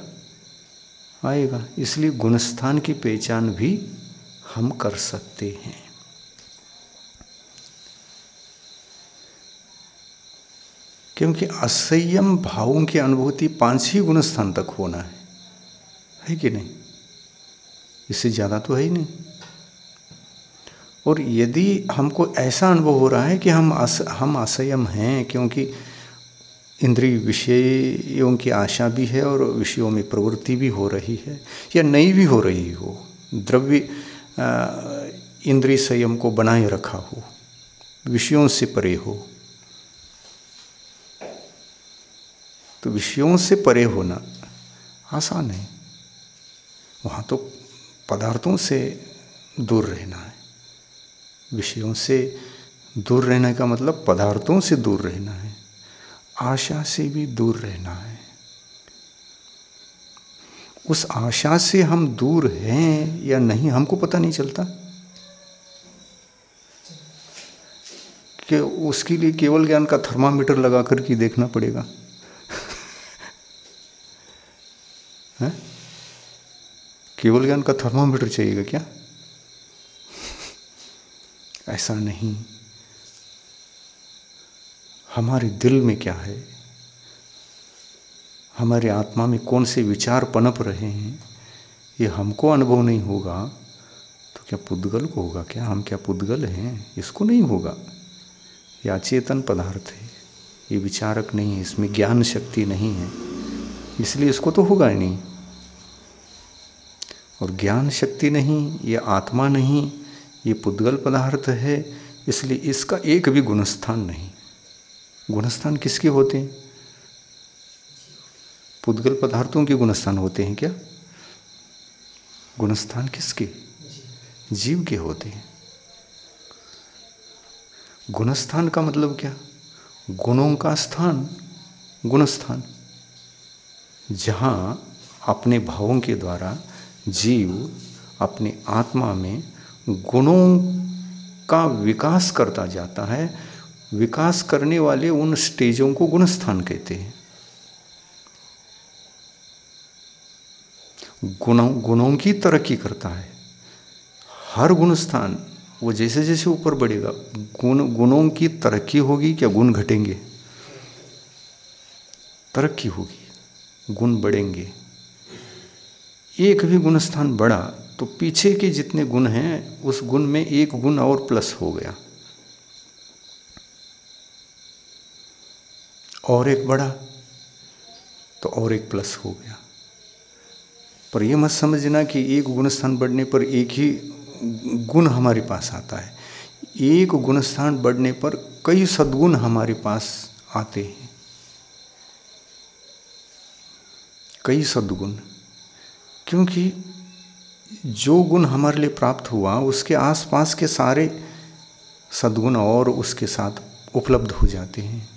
आएगा। इसलिए गुणस्थान की पहचान भी हम कर सकते हैं। क्योंकि असंयम भावों की अनुभूति 5 ही गुणस्थान तक होना है कि नहीं? इससे ज़्यादा तो है ही नहीं। और यदि हमको ऐसा अनुभव हो रहा है कि हम असंयम हैं, क्योंकि इंद्रिय विषयों की आशा भी है और विषयों में प्रवृत्ति भी हो रही है, या नई भी हो रही हो, द्रव्य इंद्रिय संयम को बनाए रखा हो, विषयों से परे हो, तो विषयों से परे होना आसान है। वहाँ तो पदार्थों से दूर रहना है। विषयों से दूर रहने का मतलब पदार्थों से दूर रहना है, आशा से भी दूर रहना है। उस आशा से हम दूर हैं या नहीं हमको पता नहीं चलता, कि उसके लिए केवल ज्ञान का थर्मामीटर लगा कर के देखना पड़ेगा। है? केवल ज्ञान का थर्मामीटर चाहिएगा क्या? ऐसा नहीं। हमारे दिल में क्या है, हमारे आत्मा में कौन से विचार पनप रहे हैं, ये हमको अनुभव नहीं होगा तो क्या पुद्गल को होगा क्या? हम क्या पुद्गल हैं? इसको नहीं होगा। ये अचेतन पदार्थ है, ये विचारक नहीं है, इसमें ज्ञान शक्ति नहीं है, इसलिए इसको तो होगा ही नहीं। और ज्ञान शक्ति नहीं, ये आत्मा नहीं, ये पुद्गल पदार्थ है, इसलिए इसका एक भी गुणस्थान नहीं। गुणस्थान किसके होते हैं? पुद्गल पदार्थों के गुणस्थान होते हैं क्या? गुणस्थान किसके? जीव के होते हैं। गुणस्थान का मतलब क्या? गुणों का स्थान, गुणस्थान, जहाँ अपने भावों के द्वारा जीव अपने आत्मा में गुणों का विकास करता जाता है। विकास करने वाले उन स्टेजों को गुणस्थान कहते हैं। गुणों की तरक्की करता है। हर गुणस्थान वो जैसे जैसे ऊपर बढ़ेगा गुणों की तरक्की होगी, क्या गुण घटेंगे? तरक्की होगी, गुण बढ़ेंगे। एक भी गुणस्थान बढ़ा तो पीछे के जितने गुण हैं उस गुण में एक गुण और प्लस हो गया, और एक बढ़ा तो और एक प्लस हो गया। पर यह मत समझना कि एक गुणस्थान बढ़ने पर एक ही गुण हमारे पास आता है। एक गुणस्थान बढ़ने पर कई सद्गुण हमारे पास आते हैं, कई सद्गुण। क्योंकि जो गुण हमारे लिए प्राप्त हुआ उसके आसपास के सारे सद्गुण और उसके साथ उपलब्ध हो जाते हैं।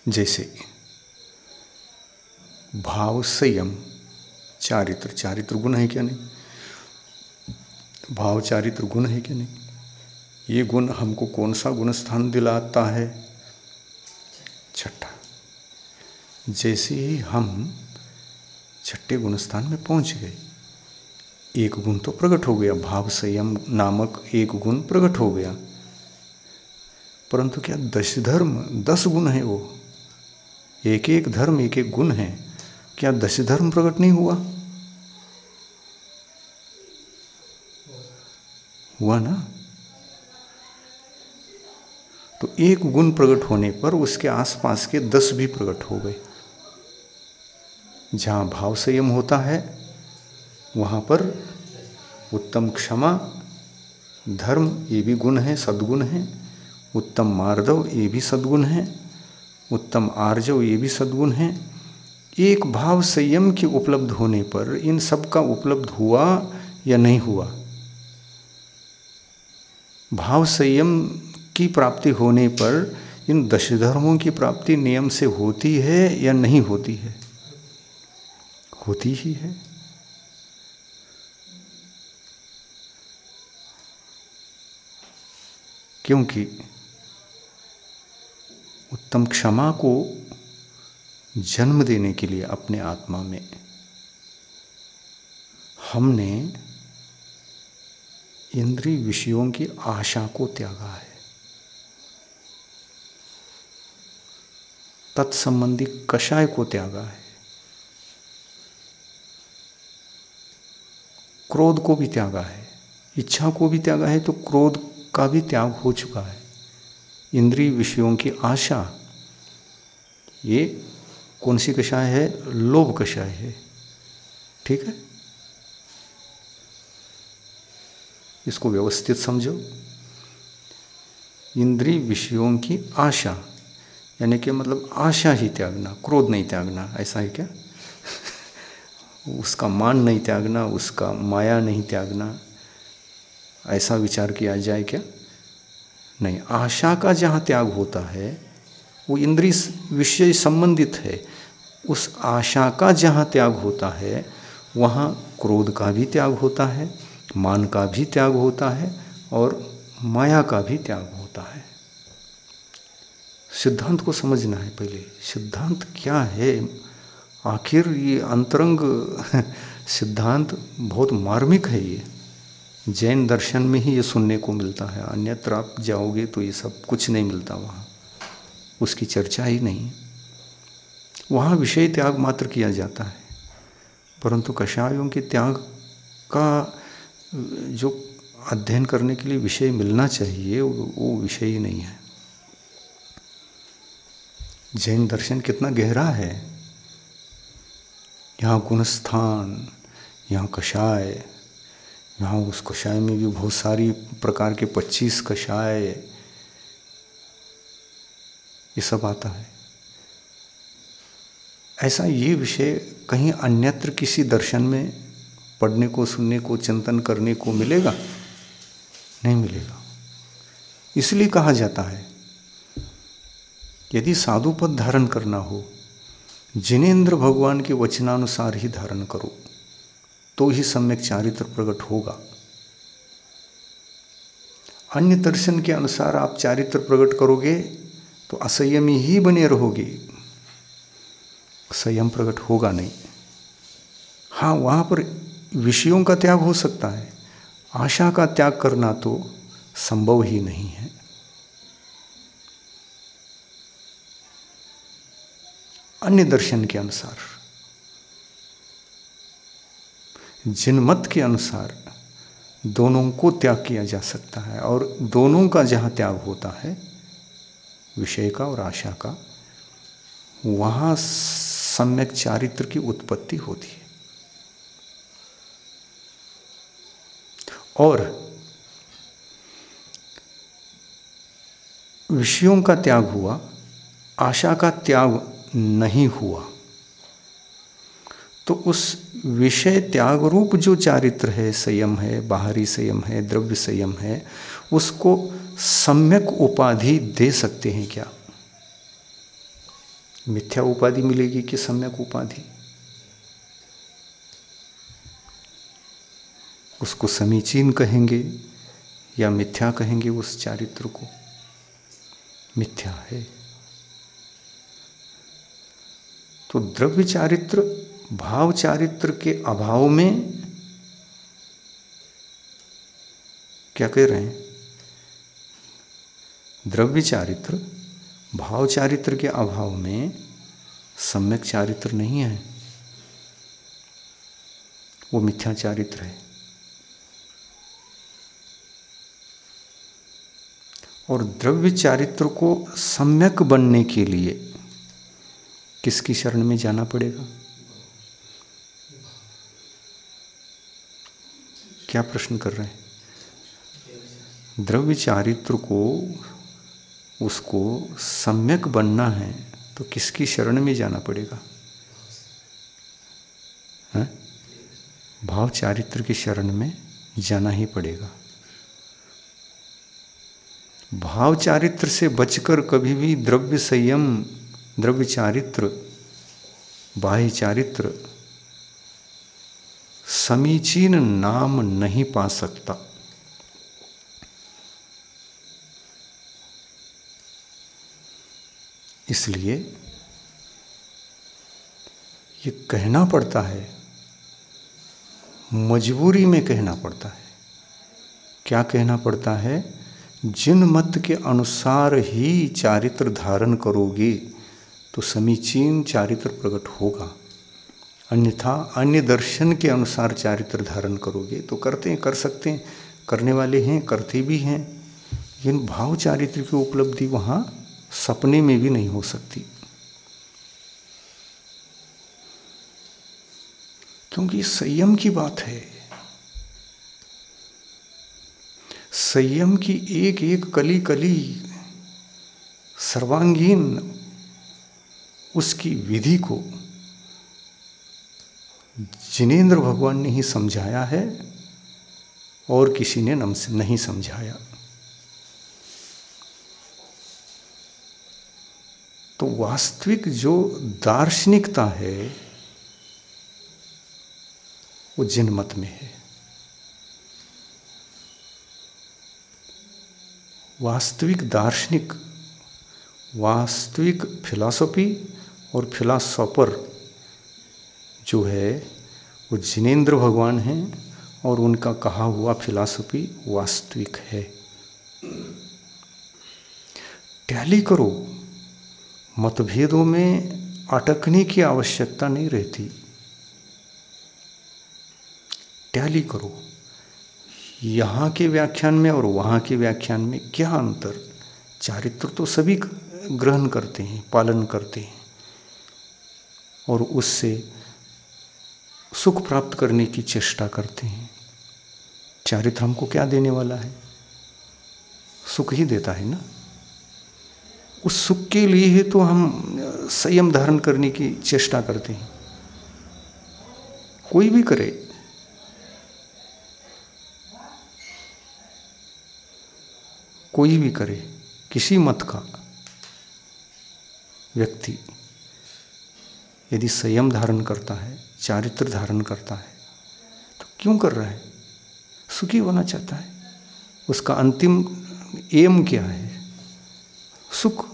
जैसे भाव, संयम, चारित्र। चारित्र गुण है क्या नहीं? भाव चारित्र गुण है क्या नहीं? ये गुण हमको कौन सा गुण स्थान दिलाता है? छठा। जैसे ही हम छठे गुण स्थान में पहुंच गए, एक गुण तो प्रकट हो गया, भाव संयम नामक एक गुण प्रकट हो गया। परंतु क्या 10 धर्म 10 गुण है? वो एक एक धर्म एक एक गुण है। क्या 10 धर्म प्रकट नहीं हुआ? हुआ ना। तो एक गुण प्रकट होने पर उसके आसपास के 10 भी प्रकट हो गए। जहाँ भाव संयम होता है वहाँ पर उत्तम क्षमा, धर्म, ये भी गुण है, सद्गुण है। उत्तम मार्दव, ये भी सद्गुण है। उत्तम आर्जव, ये भी सद्गुण है। एक भाव संयम के उपलब्ध होने पर इन सब का उपलब्ध हुआ या नहीं हुआ? भाव संयम की प्राप्ति होने पर इन 10 धर्मों की प्राप्ति नियम से होती है या नहीं होती है? होती ही है। क्योंकि उत्तम क्षमा को जन्म देने के लिए अपने आत्मा में हमने इंद्रिय विषयों की आशा को त्यागा है। तत्संबंधी कषाय को त्यागा है। क्रोध को भी त्यागा है। इच्छा को भी त्यागा है, तो क्रोध का भी त्याग हो चुका है। इंद्रिय विषयों की आशा, ये कौन सी कषाय है? लोभ कषाय है। ठीक है, इसको व्यवस्थित समझो। इंद्रिय विषयों की आशा यानी कि मतलब आशा ही त्यागना, क्रोध नहीं त्यागना, ऐसा है क्या? उसका मान नहीं त्यागना, उसका माया नहीं त्यागना, ऐसा विचार किया जाए क्या? नहीं। आशा का जहाँ त्याग होता है वो इंद्रिय विषय संबंधित है। उस आशा का जहाँ त्याग होता है वहाँ क्रोध का भी त्याग होता है, मान का भी त्याग होता है और माया का भी त्याग होता है। सिद्धांत को समझना है पहले। सिद्धांत क्या है? आखिर ये अंतरंग सिद्धांत बहुत मार्मिक है। ये जैन दर्शन में ही ये सुनने को मिलता है। अन्यत्र आप जाओगे तो ये सब कुछ नहीं मिलता, वहाँ उसकी चर्चा ही नहीं। वहाँ विषय त्याग मात्र किया जाता है, परंतु कषायों के त्याग का जो अध्ययन करने के लिए विषय मिलना चाहिए वो विषय ही नहीं है। जैन दर्शन कितना गहरा है। यहाँ गुणस्थान, यहाँ कषाय, यहाँ उस कषाय में भी बहुत सारी प्रकार के 25 कषाय, ये सब आता है। ऐसा ये विषय कहीं अन्यत्र किसी दर्शन में पढ़ने को, सुनने को, चिंतन करने को मिलेगा? नहीं मिलेगा। इसलिए कहा जाता है यदि साधु पद धारण करना हो, जिनेंद्र भगवान के वचनानुसार ही धारण करो, तो ही सम्यक चारित्र प्रकट होगा। अन्य दर्शन के अनुसार आप चारित्र प्रकट करोगे तो असंयमी ही बने रहोगे, संयम प्रकट होगा नहीं। हाँ, वहाँ पर विषयों का त्याग हो सकता है, आशा का त्याग करना तो संभव ही नहीं है। अन्य दर्शन के अनुसार, जिन मत के अनुसार दोनों को त्याग किया जा सकता है, और दोनों का जहाँ त्याग होता है, विषय का और आशा का, वहाँ सम्यक चारित्र की उत्पत्ति होती है। और विषयों का त्याग हुआ, आशा का त्याग नहीं हुआ, तो उस विषय त्याग रूप जो चारित्र है, संयम है, बाहरी संयम है, द्रव्य संयम है, उसको सम्यक उपाधि दे सकते हैं क्या? मिथ्या उपाधि मिलेगी कि सम्यक उपाधि? उसको समीचीन कहेंगे या मिथ्या कहेंगे? उस चारित्र को मिथ्या है। तो द्रव्य चारित्र भाव चारित्र के अभाव में क्या कह रहे हैं? द्रव्य चारित्र भाव चारित्र के अभाव में सम्यक चारित्र नहीं है, वो मिथ्या चारित्र है। और द्रव्य चारित्र को सम्यक बनने के लिए किसकी शरण में जाना पड़ेगा? क्या प्रश्न कर रहे हैं? द्रव्य चारित्र को, उसको सम्यक बनना है तो किसकी शरण में जाना पड़ेगा? है? भाव चारित्र की शरण में जाना ही पड़ेगा। भाव चारित्र से बचकर कभी भी द्रव्य संयम, द्रव्य चारित्र, बाह्य चारित्र समीचीन नाम नहीं पा सकता। इसलिए ये कहना पड़ता है, मजबूरी में कहना पड़ता है। क्या कहना पड़ता है? जिन मत के अनुसार ही चारित्र धारण करोगे तो समीचीन चारित्र प्रकट होगा, अन्यथा अन्य दर्शन के अनुसार चारित्र धारण करोगे तो करते हैं, कर सकते हैं, करने वाले हैं, करते भी हैं, लेकिन भाव चारित्र की उपलब्धि वहाँ सपने में भी नहीं हो सकती, क्योंकि संयम की बात है। संयम की एक एक कली कली सर्वांगीण उसकी विधि को जिनेंद्र भगवान ने ही समझाया है और किसी ने नहीं समझाया। तो वास्तविक जो दार्शनिकता है वो जिन मत में है। वास्तविक दार्शनिक, वास्तविक फिलॉसफी और फिलॉसफर जो है वो जिनेंद्र भगवान हैं और उनका कहा हुआ फिलॉसफी वास्तविक है। टैली करो, मतभेदों में अटकने की आवश्यकता नहीं रहती। टैली करो, यहाँ के व्याख्यान में और वहाँ के व्याख्यान में क्या अंतर? चारित्र तो सभी ग्रहण करते हैं, पालन करते हैं और उससे सुख प्राप्त करने की चेष्टा करते हैं। चारित्र हमको क्या देने वाला है? सुख ही देता है ना। उस सुख के लिए ही तो हम संयम धारण करने की चेष्टा करते हैं। कोई भी करे, कोई भी करे, किसी मत का व्यक्ति यदि संयम धारण करता है, चारित्र धारण करता है, तो क्यों कर रहा है? सुखी होना चाहता है। उसका अंतिम एम क्या है? सुख।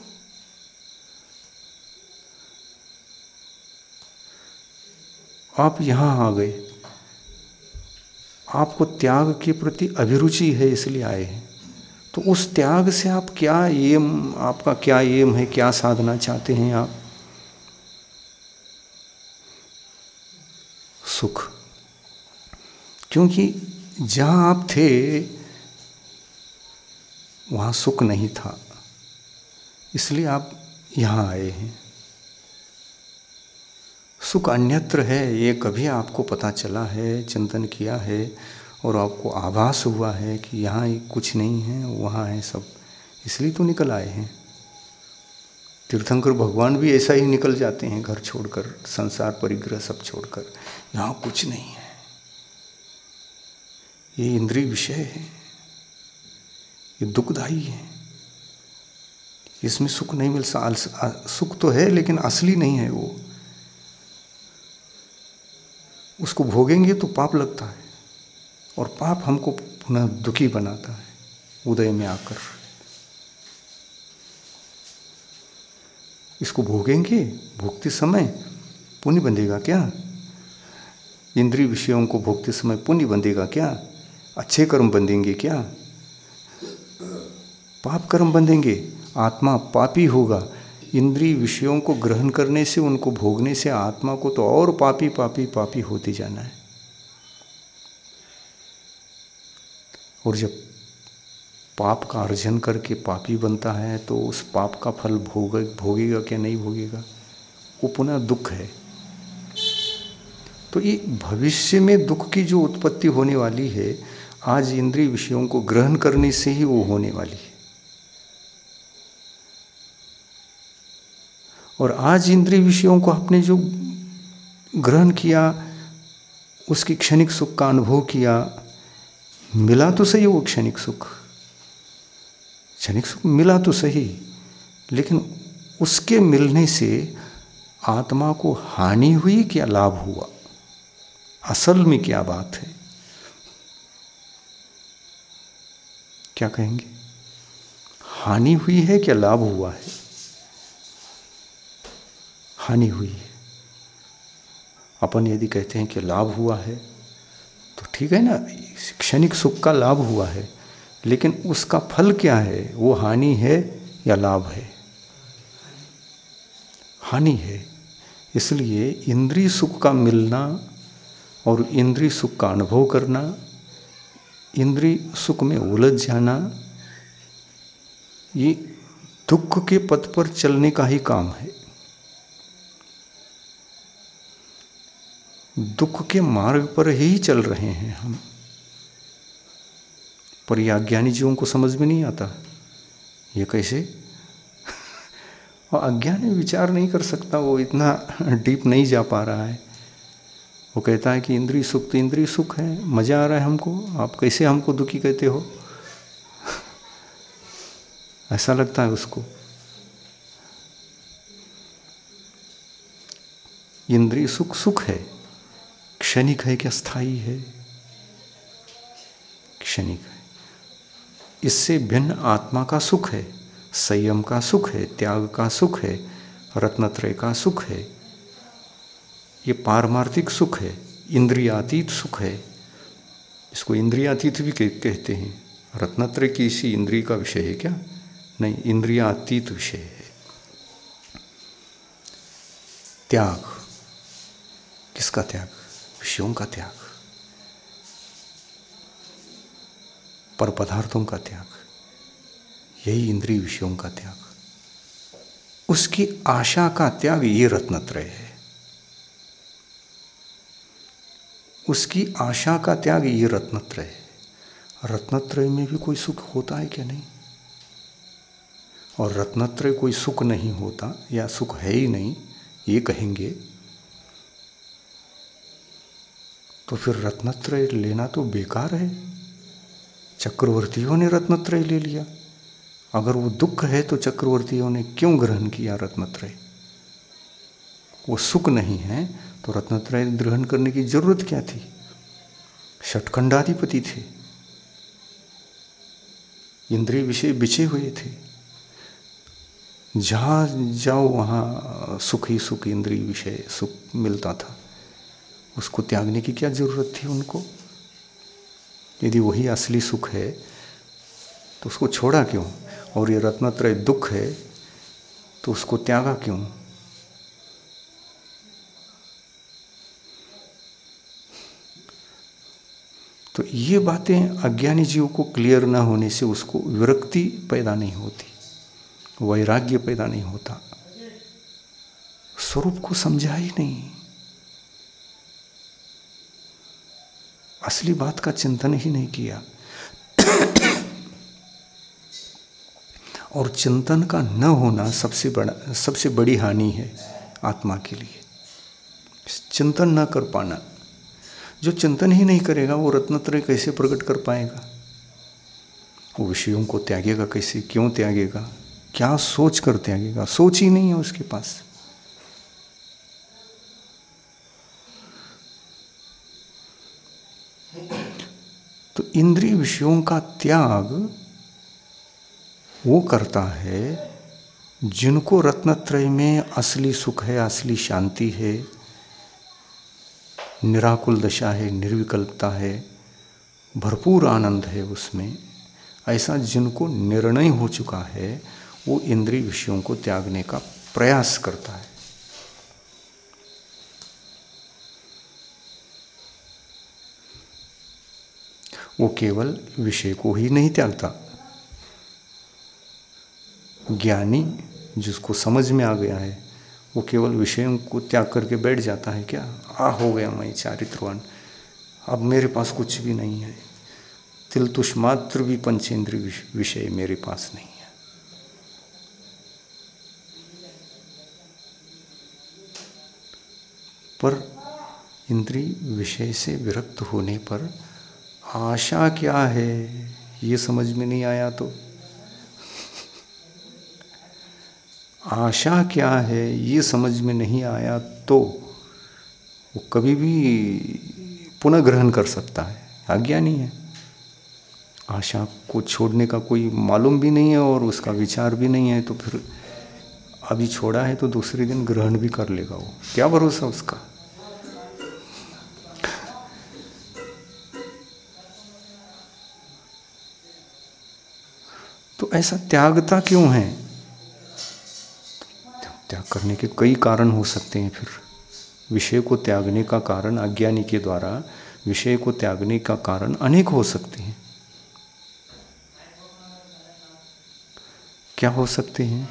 आप यहाँ आ गए, आपको त्याग के प्रति अभिरुचि है इसलिए आए हैं, तो उस त्याग से आप क्या एम, आपका क्या एम है, क्या साधना चाहते हैं आप? सुख। क्योंकि जहाँ आप थे वहाँ सुख नहीं था, इसलिए आप यहाँ आए हैं। सुख अन्यत्र है, ये कभी आपको पता चला है, चिंतन किया है और आपको आभास हुआ है कि यहाँ कुछ नहीं है, वहाँ है सब, इसलिए तो निकल आए हैं। तीर्थंकर भगवान भी ऐसा ही निकल जाते हैं, घर छोड़कर, संसार परिग्रह सब छोड़कर, यहाँ कुछ नहीं है, ये इंद्रिय विषय है, ये दुखदायी है, इसमें सुख नहीं मिल सकता। सुख तो है लेकिन असली नहीं है वो, उसको भोगेंगे तो पाप लगता है और पाप हमको पुनः दुखी बनाता है उदय में आकर। इसको भोगेंगे, भोगते समय पुण्य बंधेगा क्या? इंद्रिय विषयों को भोगते समय पुण्य बंधेगा क्या? अच्छे कर्म बंधेंगे क्या? पाप कर्म बंधेंगे, आत्मा पापी होगा। इंद्रिय विषयों को ग्रहण करने से, उनको भोगने से आत्मा को तो और पापी पापी पापी होते जाना है। और जब पाप का अर्जन करके पापी बनता है तो उस पाप का फल भोगेगा क्या नहीं भोगेगा, वो पुनः दुख है। तो ये भविष्य में दुख की जो उत्पत्ति होने वाली है, आज इंद्रिय विषयों को ग्रहण करने से ही वो होने वाली है। और आज इंद्रिय विषयों को आपने जो ग्रहण किया, उसकी क्षणिक सुख का अनुभव किया, मिला तो सही वो क्षणिक सुख, क्षणिक सुख मिला तो सही, लेकिन उसके मिलने से आत्मा को हानि हुई क्या लाभ हुआ? असल में क्या बात है, क्या कहेंगे? हानि हुई है क्या लाभ हुआ है? हानि हुई है। अपन यदि कहते हैं कि लाभ हुआ है तो ठीक है ना, क्षणिक सुख का लाभ हुआ है, लेकिन उसका फल क्या है? वो हानि है या लाभ है? हानि है। इसलिए इंद्रिय सुख का मिलना और इंद्रिय सुख का अनुभव करना, इंद्रिय सुख में उलझ जाना, ये दुख के पथ पर चलने का ही काम है। दुख के मार्ग पर ही चल रहे हैं हम, पर ये अज्ञानी जीवों को समझ में नहीं आता ये कैसे। और अज्ञानी विचार नहीं कर सकता, वो इतना डीप नहीं जा पा रहा है। वो कहता है कि इंद्रिय सुख तो इंद्रिय सुख है, मज़ा आ रहा है हमको, आप कैसे हमको दुखी कहते हो? ऐसा लगता है उसको। इंद्रिय सुख सुख है, क्षणिक है क्या स्थायी है? क्षणिक है। इससे भिन्न आत्मा का सुख है, संयम का सुख है, त्याग का सुख है, रत्नत्रय का सुख है। ये पारमार्थिक सुख है, इंद्रियातीत सुख है। इसको इंद्रियातीत भी कहते हैं। रत्नत्रय की इसी इंद्रिय का विषय है क्या? नहीं, इंद्रियातीत विषय है। त्याग, किसका त्याग? विषयों का त्याग, पर पदार्थों का त्याग, यही इंद्रिय विषयों का त्याग। उसकी आशा का त्याग, ये रत्नत्रय है। उसकी आशा का त्याग, ये रत्नत्रय है। रत्नत्रय में भी कोई सुख होता है क्या? नहीं। और रत्नत्रय कोई सुख नहीं होता या सुख है ही नहीं ये कहेंगे तो फिर रत्नत्रय लेना तो बेकार है। चक्रवर्तियों ने रत्नत्रय ले लिया, अगर वो दुख है तो चक्रवर्तियों ने क्यों ग्रहण किया रत्नत्रय? वो सुख नहीं है तो रत्नत्रय ग्रहण करने की जरूरत क्या थी? षटखंडाधिपति थे, इंद्रिय विषय बिछे हुए थे, जहाँ जाओ वहाँ सुख ही सुख, इंद्रिय विषय सुख मिलता था। उसको त्यागने की क्या जरूरत थी उनको? यदि वही असली सुख है तो उसको छोड़ा क्यों? और ये रत्नत्रय दुख है तो उसको त्यागा क्यों? तो ये बातें अज्ञानी जीव को क्लियर ना होने से उसको विरक्ति पैदा नहीं होती, वैराग्य पैदा नहीं होता, स्वरूप को समझा ही नहीं, असली बात का चिंतन ही नहीं किया। और चिंतन का न होना सबसे बड़ी हानि है आत्मा के लिए। चिंतन न कर पाना, जो चिंतन ही नहीं करेगा वो रत्नत्रय कैसे प्रकट कर पाएगा? वो विषयों को त्यागेगा कैसे? क्यों त्यागेगा? क्या सोच कर त्यागेगा? सोच ही नहीं है उसके पास। तो इंद्रिय विषयों का त्याग वो करता है जिनको रत्नत्रय में असली सुख है, असली शांति है, निराकुल दशा है, निर्विकल्पता है, भरपूर आनंद है उसमें। ऐसा जिनको निर्णय हो चुका है वो इंद्रिय विषयों को त्यागने का प्रयास करता है। वो केवल विषय को ही नहीं त्यागता। ज्ञानी जिसको समझ में आ गया है वो केवल विषयों को त्याग करके बैठ जाता है क्या? हो गया मैं चारित्रवान, अब मेरे पास कुछ भी नहीं है, तिल तुष मात्र भी पंचेंद्रिय विषय मेरे पास नहीं है। पर इंद्रिय विषय से विरक्त होने पर आशा क्या है ये समझ में नहीं आया तो आशा क्या है ये समझ में नहीं आया तो वो कभी भी पुनः ग्रहण कर सकता है, अज्ञानी है। आशा को छोड़ने का कोई मालूम भी नहीं है और उसका विचार भी नहीं है, तो फिर अभी छोड़ा है तो दूसरे दिन ग्रहण भी कर लेगा वो, क्या भरोसा उसका? तो ऐसा त्यागता क्यों है? त्याग करने के कई कारण हो सकते हैं। फिर विषय को त्यागने का कारण, अज्ञानी के द्वारा विषय को त्यागने का कारण अनेक हो सकते हैं। क्या हो सकते हैं?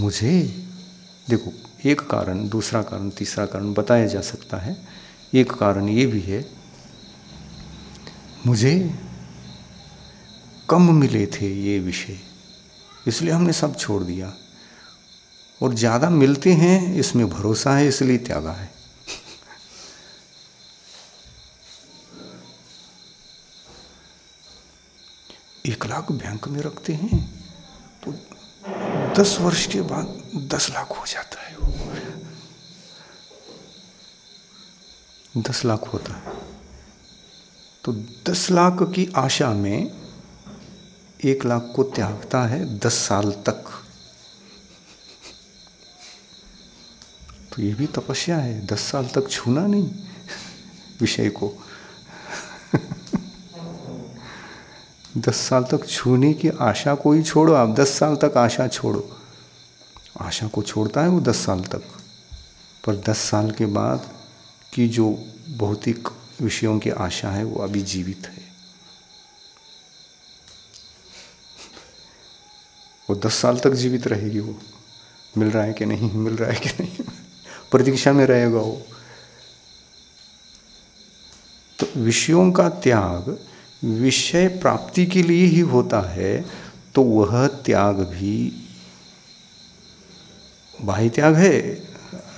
मुझे देखो, एक कारण, दूसरा कारण, तीसरा कारण बताया जा सकता है। एक कारण ये भी है, मुझे कम मिले थे ये विषय इसलिए हमने सब छोड़ दिया, और ज़्यादा मिलते हैं इसमें भरोसा है इसलिए त्यागा है। एक लाख बैंक में रखते हैं तो 10 वर्ष के बाद 10 लाख हो जाता है, 10 लाख होता है। तो 10 लाख की आशा में 1 लाख को त्यागता है 10 साल तक। तो ये भी तपस्या है, 10 साल तक छूना नहीं विषय को। 10 साल तक छूने की आशा को ही छोड़ो आप, 10 साल तक आशा छोड़ो। आशा को छोड़ता है वो 10 साल तक, पर 10 साल के बाद की जो भौतिक विषयों की आशा है वो अभी जीवित है। वो 10 साल तक जीवित रहेगी। वो मिल रहा है कि नहीं, मिल रहा है कि नहीं, प्रतीक्षा में रहेगा वो। तो विषयों का त्याग विषय प्राप्ति के लिए ही होता है, तो वह त्याग भी बाह्य त्याग है,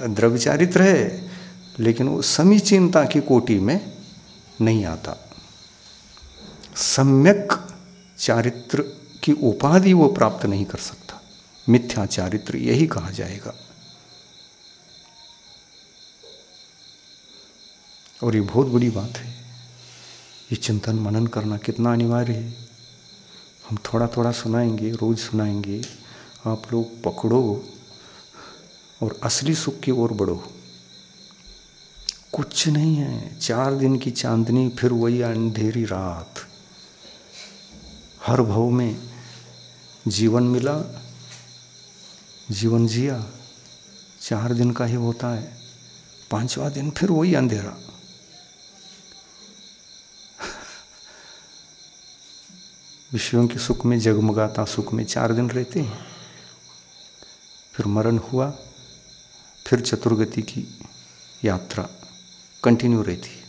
द्रव्य चारित्र है, लेकिन वो समीचीनता की कोटि में नहीं आता। सम्यक चारित्र की उपाधि वो प्राप्त नहीं कर सकता। मिथ्या चारित्र यही कहा जाएगा। और ये बहुत बड़ी बात है। ये चिंतन मनन करना कितना अनिवार्य है। हम थोड़ा थोड़ा सुनाएंगे, रोज सुनाएंगे, आप लोग पकड़ो और असली सुख की ओर बढ़ो। कुछ नहीं है, 4 दिन की चांदनी, फिर वही अंधेरी रात। हर भव में जीवन मिला, जीवन जिया, 4 दिन का ही होता है, 5वां दिन फिर वही अंधेरा। विषयों के सुख में जगमगाता सुख में 4 दिन रहते हैं, फिर मरण हुआ, फिर चतुर्गति की यात्रा कंटिन्यू रहती है।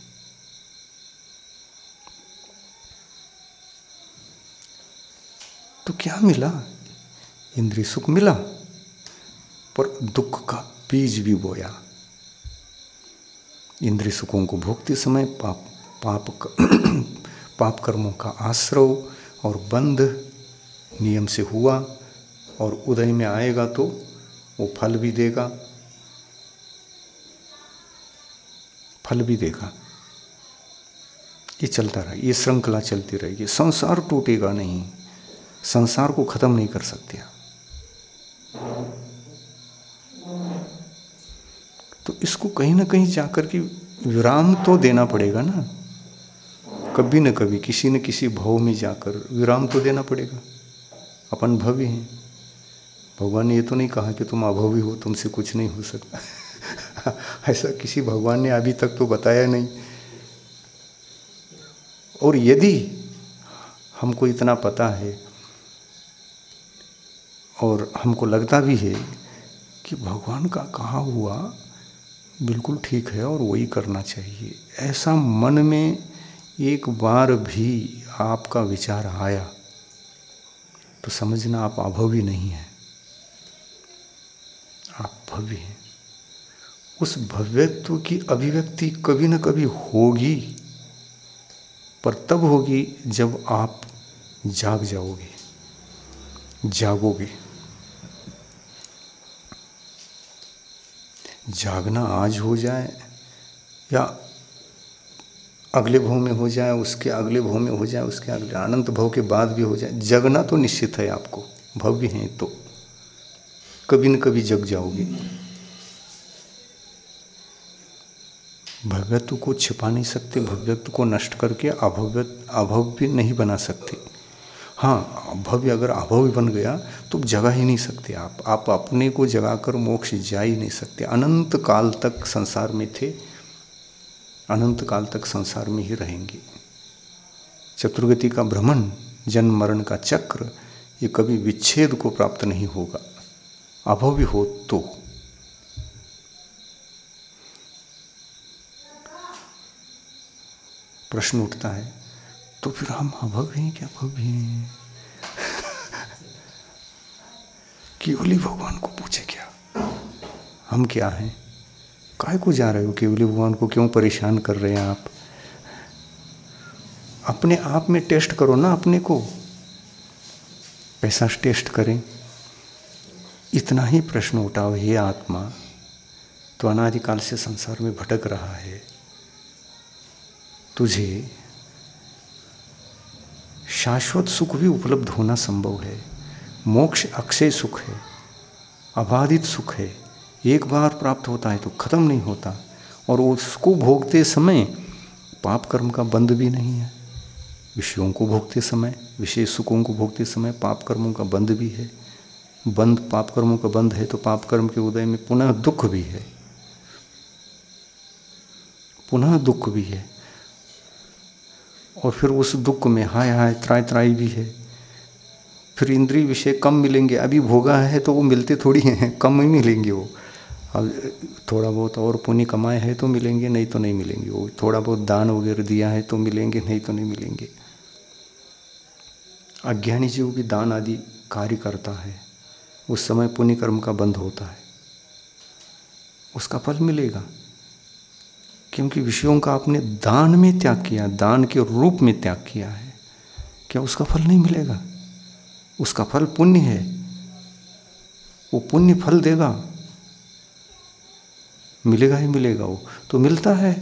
तो क्या मिला? इंद्रिय सुख मिला, पर दुख का बीज भी बोया। इंद्रिय सुखों को भोगते समय पाप कर्मों का आश्रव और बंध नियम से हुआ, और उदय में आएगा तो वो फल भी देगा, फल भी देगा। ये चलता रहा, ये श्रृंखला चलती रहेगी। संसार टूटेगा नहीं, संसार को खत्म नहीं कर सकते आप। तो इसको कहीं ना कहीं जाकर के विराम तो देना पड़ेगा ना, कभी न कभी किसी न किसी भाव में जाकर विराम तो देना पड़ेगा। अपन भव्य हैं, भगवान ने ये तो नहीं कहा कि तुम अभव्य हो, तुमसे कुछ नहीं हो सकता। ऐसा किसी भगवान ने अभी तक तो बताया नहीं। और यदि हमको इतना पता है और हमको लगता भी है कि भगवान का कहा हुआ बिल्कुल ठीक है और वही करना चाहिए, ऐसा मन में एक बार भी आपका विचार आया तो समझना आप अभव्य नहीं हैं, आप भव्य हैं। उस भव्यत्व की अभिव्यक्ति कभी न कभी होगी, पर तब होगी जब आप जाग जाओगे, जागोगे। जागना आज हो जाए या अगले भव में हो जाए, उसके अगले भव में हो जाए, उसके अगले अनंत भव के बाद भी हो जाए, जगना तो निश्चित है आपको। भव्य हैं तो कभी न कभी जग जाओगे। भव्यत्व को छिपा नहीं सकते, भव्यत्व को नष्ट करके अभव्य नहीं बना सकते। हाँ, भव्य अगर अभव्य बन गया तो जगा ही नहीं सकते आप अपने को जगाकर मोक्ष जा ही नहीं सकते। अनंत काल तक संसार में थे, अनंत काल तक संसार में ही रहेंगे। चतुर्गति का भ्रमण, जन्म मरण का चक्र, ये कभी विच्छेद को प्राप्त नहीं होगा, अभव्य हो तो। प्रश्न उठता है, तो फिर हम अभव्य हैं क्या भव्य हैं? केवली भगवान को पूछे क्या हम क्या हैं? काहे को जा रहे हो? केवली भगवान को क्यों परेशान कर रहे हैं आप? अपने आप में टेस्ट करो ना अपने को। कैसा टेस्ट करें? इतना ही प्रश्न उठाओ, हे आत्मा, तो अनादिकाल से संसार में भटक रहा है, तुझे शाश्वत सुख भी उपलब्ध होना संभव है। मोक्ष अक्षय सुख है, अबाधित सुख है, एक बार प्राप्त होता है तो खत्म नहीं होता, और उसको भोगते समय पाप कर्म का बंध भी नहीं है। विषयों को भोगते समय, विशेष सुखों को भोगते समय पाप कर्मों का बंध भी है। बंध, पाप कर्मों का बंध है तो पाप कर्म के उदय में पुनः दुख भी है, पुनः दुख भी है, और फिर उस दुख में हाय हाय त्राय त्राई भी है। फिर इंद्रिय विषय कम मिलेंगे, अभी भोगा है तो वो मिलते थोड़ी हैं, कम ही मिलेंगे वो। अब थोड़ा बहुत और पुण्य कमाए हैं तो मिलेंगे, नहीं तो नहीं मिलेंगे। वो थोड़ा बहुत दान वगैरह दिया है तो मिलेंगे, नहीं तो नहीं मिलेंगे। अज्ञानी जीव भी दान आदि कार्य करता है, उस समय पुण्य कर्म का बंध होता है, उसका फल मिलेगा, क्योंकि विषयों का आपने दान में त्याग किया, दान के रूप में त्याग किया है। क्या उसका फल नहीं मिलेगा? उसका फल पुण्य है, वो पुण्य फल देगा, मिलेगा ही मिलेगा। वो तो मिलता है,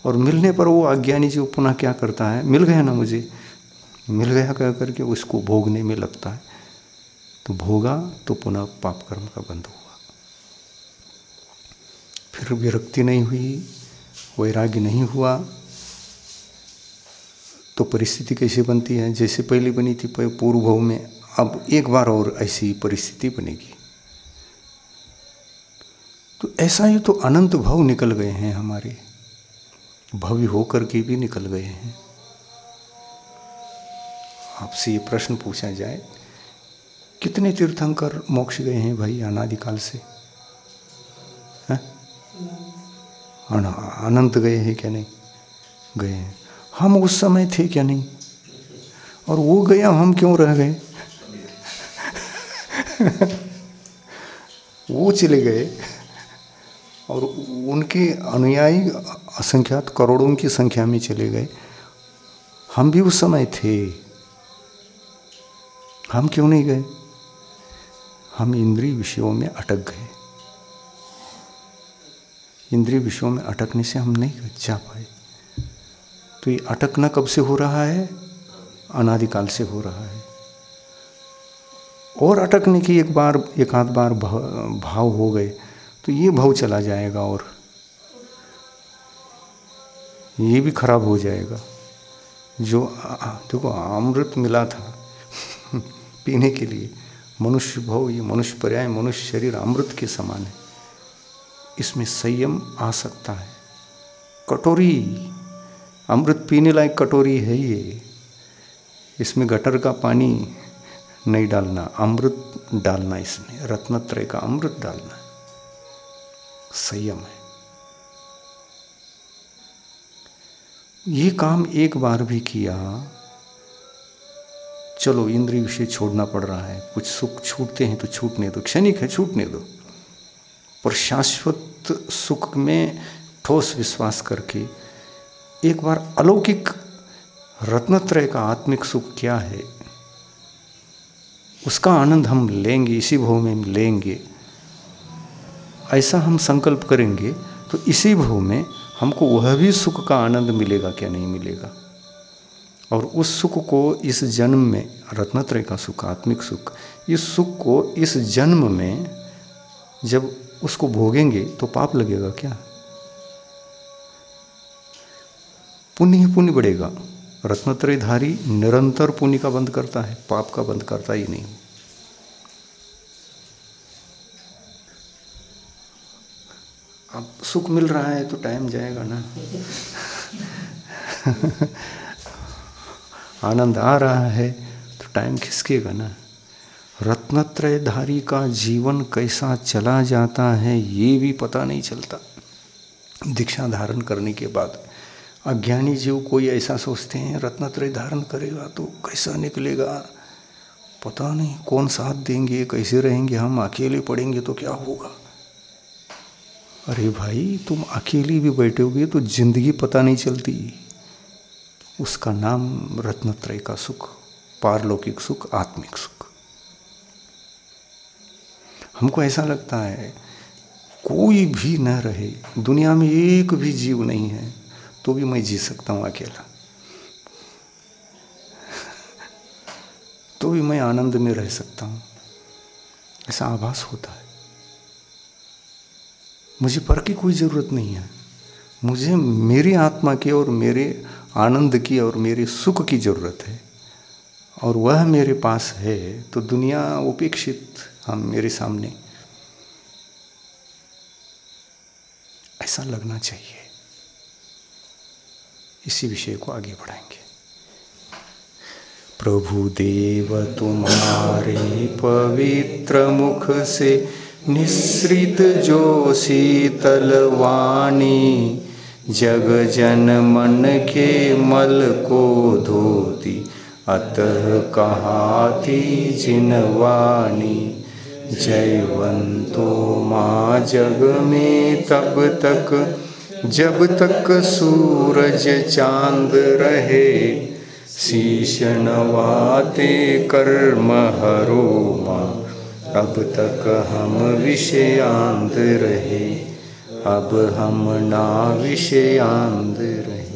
और मिलने पर वो अज्ञानी जीव पुनः क्या करता है, मिल गया ना मुझे, मिल गया कह करके उसको भोगने में लगता है। तो भोगा तो पुनः पाप कर्म का बंध हुआ। फिर विरक्ति नहीं हुई, वैराग्य नहीं हुआ, तो परिस्थिति कैसे बनती है? जैसे पहले बनी थी पूर्व भाव में, अब एक बार और ऐसी परिस्थिति बनेगी। तो ऐसा ही तो अनंत भाव निकल गए हैं हमारे, भव्य होकर के भी निकल गए हैं। आपसे ये प्रश्न पूछा जाए, कितने तीर्थंकर मोक्ष गए हैं भाई अनादिकाल से? अनंत गए हैं क्या? नहीं गए हैं। हम उस समय थे क्या? नहीं। और वो गया, हम क्यों रह गए? वो चले गए और उनके अनुयायी असंख्यात करोड़ों की संख्या में चले गए। हम भी उस समय थे, हम क्यों नहीं गए? हम इंद्रिय विषयों में अटक गए। इंद्रिय विषयों में अटकने से हम नहीं जा पाए। तो ये अटकना कब से हो रहा है? अनादिकाल से हो रहा है। और अटकने की एक आध बार भाव हो गए तो ये भाव चला जाएगा और ये भी खराब हो जाएगा। जो देखो अमृत मिला था पीने के लिए, मनुष्य भाव, ये मनुष्य पर्याय, मनुष्य शरीर अमृत के समान है। इसमें संयम आ सकता है। कटोरी, अमृत पीने लायक कटोरी है ये, इसमें गटर का पानी नहीं डालना, अमृत डालना, इसमें रत्नत्रय का अमृत डालना है। संयम है। ये काम एक बार भी किया, चलो इंद्रिय विषय छोड़ना पड़ रहा है, कुछ सुख छूटते हैं तो छूटने दो, क्षणिक है छूटने दो, पर शाश्वत सुख में ठोस विश्वास करके एक बार अलौकिक रत्नत्रय का आत्मिक सुख क्या है उसका आनंद हम लेंगे, इसी भाव में लेंगे, ऐसा हम संकल्प करेंगे तो इसी भाव में हमको वह भी सुख का आनंद मिलेगा क्या? नहीं मिलेगा। और उस सुख को इस जन्म में, रत्नत्रय का सुख, आत्मिक सुख, इस सुख को इस जन्म में जब उसको भोगेंगे तो पाप लगेगा क्या? पुण्य ही पुण्य बढ़ेगा। रत्नत्रयधारी निरंतर पुण्य का बंद करता है, पाप का बंद करता ही नहीं। अब सुख मिल रहा है तो टाइम जाएगा ना आनंद आ रहा है तो टाइम खिसकेगा ना। रत्नत्रयधारी का जीवन कैसा चला जाता है ये भी पता नहीं चलता। दीक्षा धारण करने के बाद अज्ञानी जीव कोई ऐसा सोचते हैं रत्नत्रय धारण करेगा तो कैसा निकलेगा, पता नहीं कौन साथ देंगे, कैसे रहेंगे, हम अकेले पड़ेंगे तो क्या होगा। अरे भाई तुम अकेले भी बैठोगे तो जिंदगी पता नहीं चलती। उसका नाम रत्नत्रय का सुख, पारलौकिक सुख, आत्मिक सुख। हमको ऐसा लगता है कोई भी न रहे, दुनिया में एक भी जीव नहीं है तो भी मैं जी सकता हूँ अकेला, तो भी मैं आनंद में रह सकता हूँ, ऐसा आभास होता है। मुझे पर की कोई ज़रूरत नहीं है, मुझे मेरी आत्मा की और मेरे आनंद की और मेरे सुख की ज़रूरत है, और वह मेरे पास है तो दुनिया उपेक्षित हम मेरे सामने, ऐसा लगना चाहिए। इसी विषय को आगे बढ़ाएंगे। प्रभु देव तुम्हारे पवित्र मुख से निसृत जो शीतल वाणी, जग जन मन के मल को धोती, अतः कहाती जिन वाणी। जयवंतो माँ जग में तब तक जब तक सूरज चांद रहे, शीश नवाते कर्म हरो माँ, अब तक हम विषयांत रहे। अब हम ना विषयांद रहे।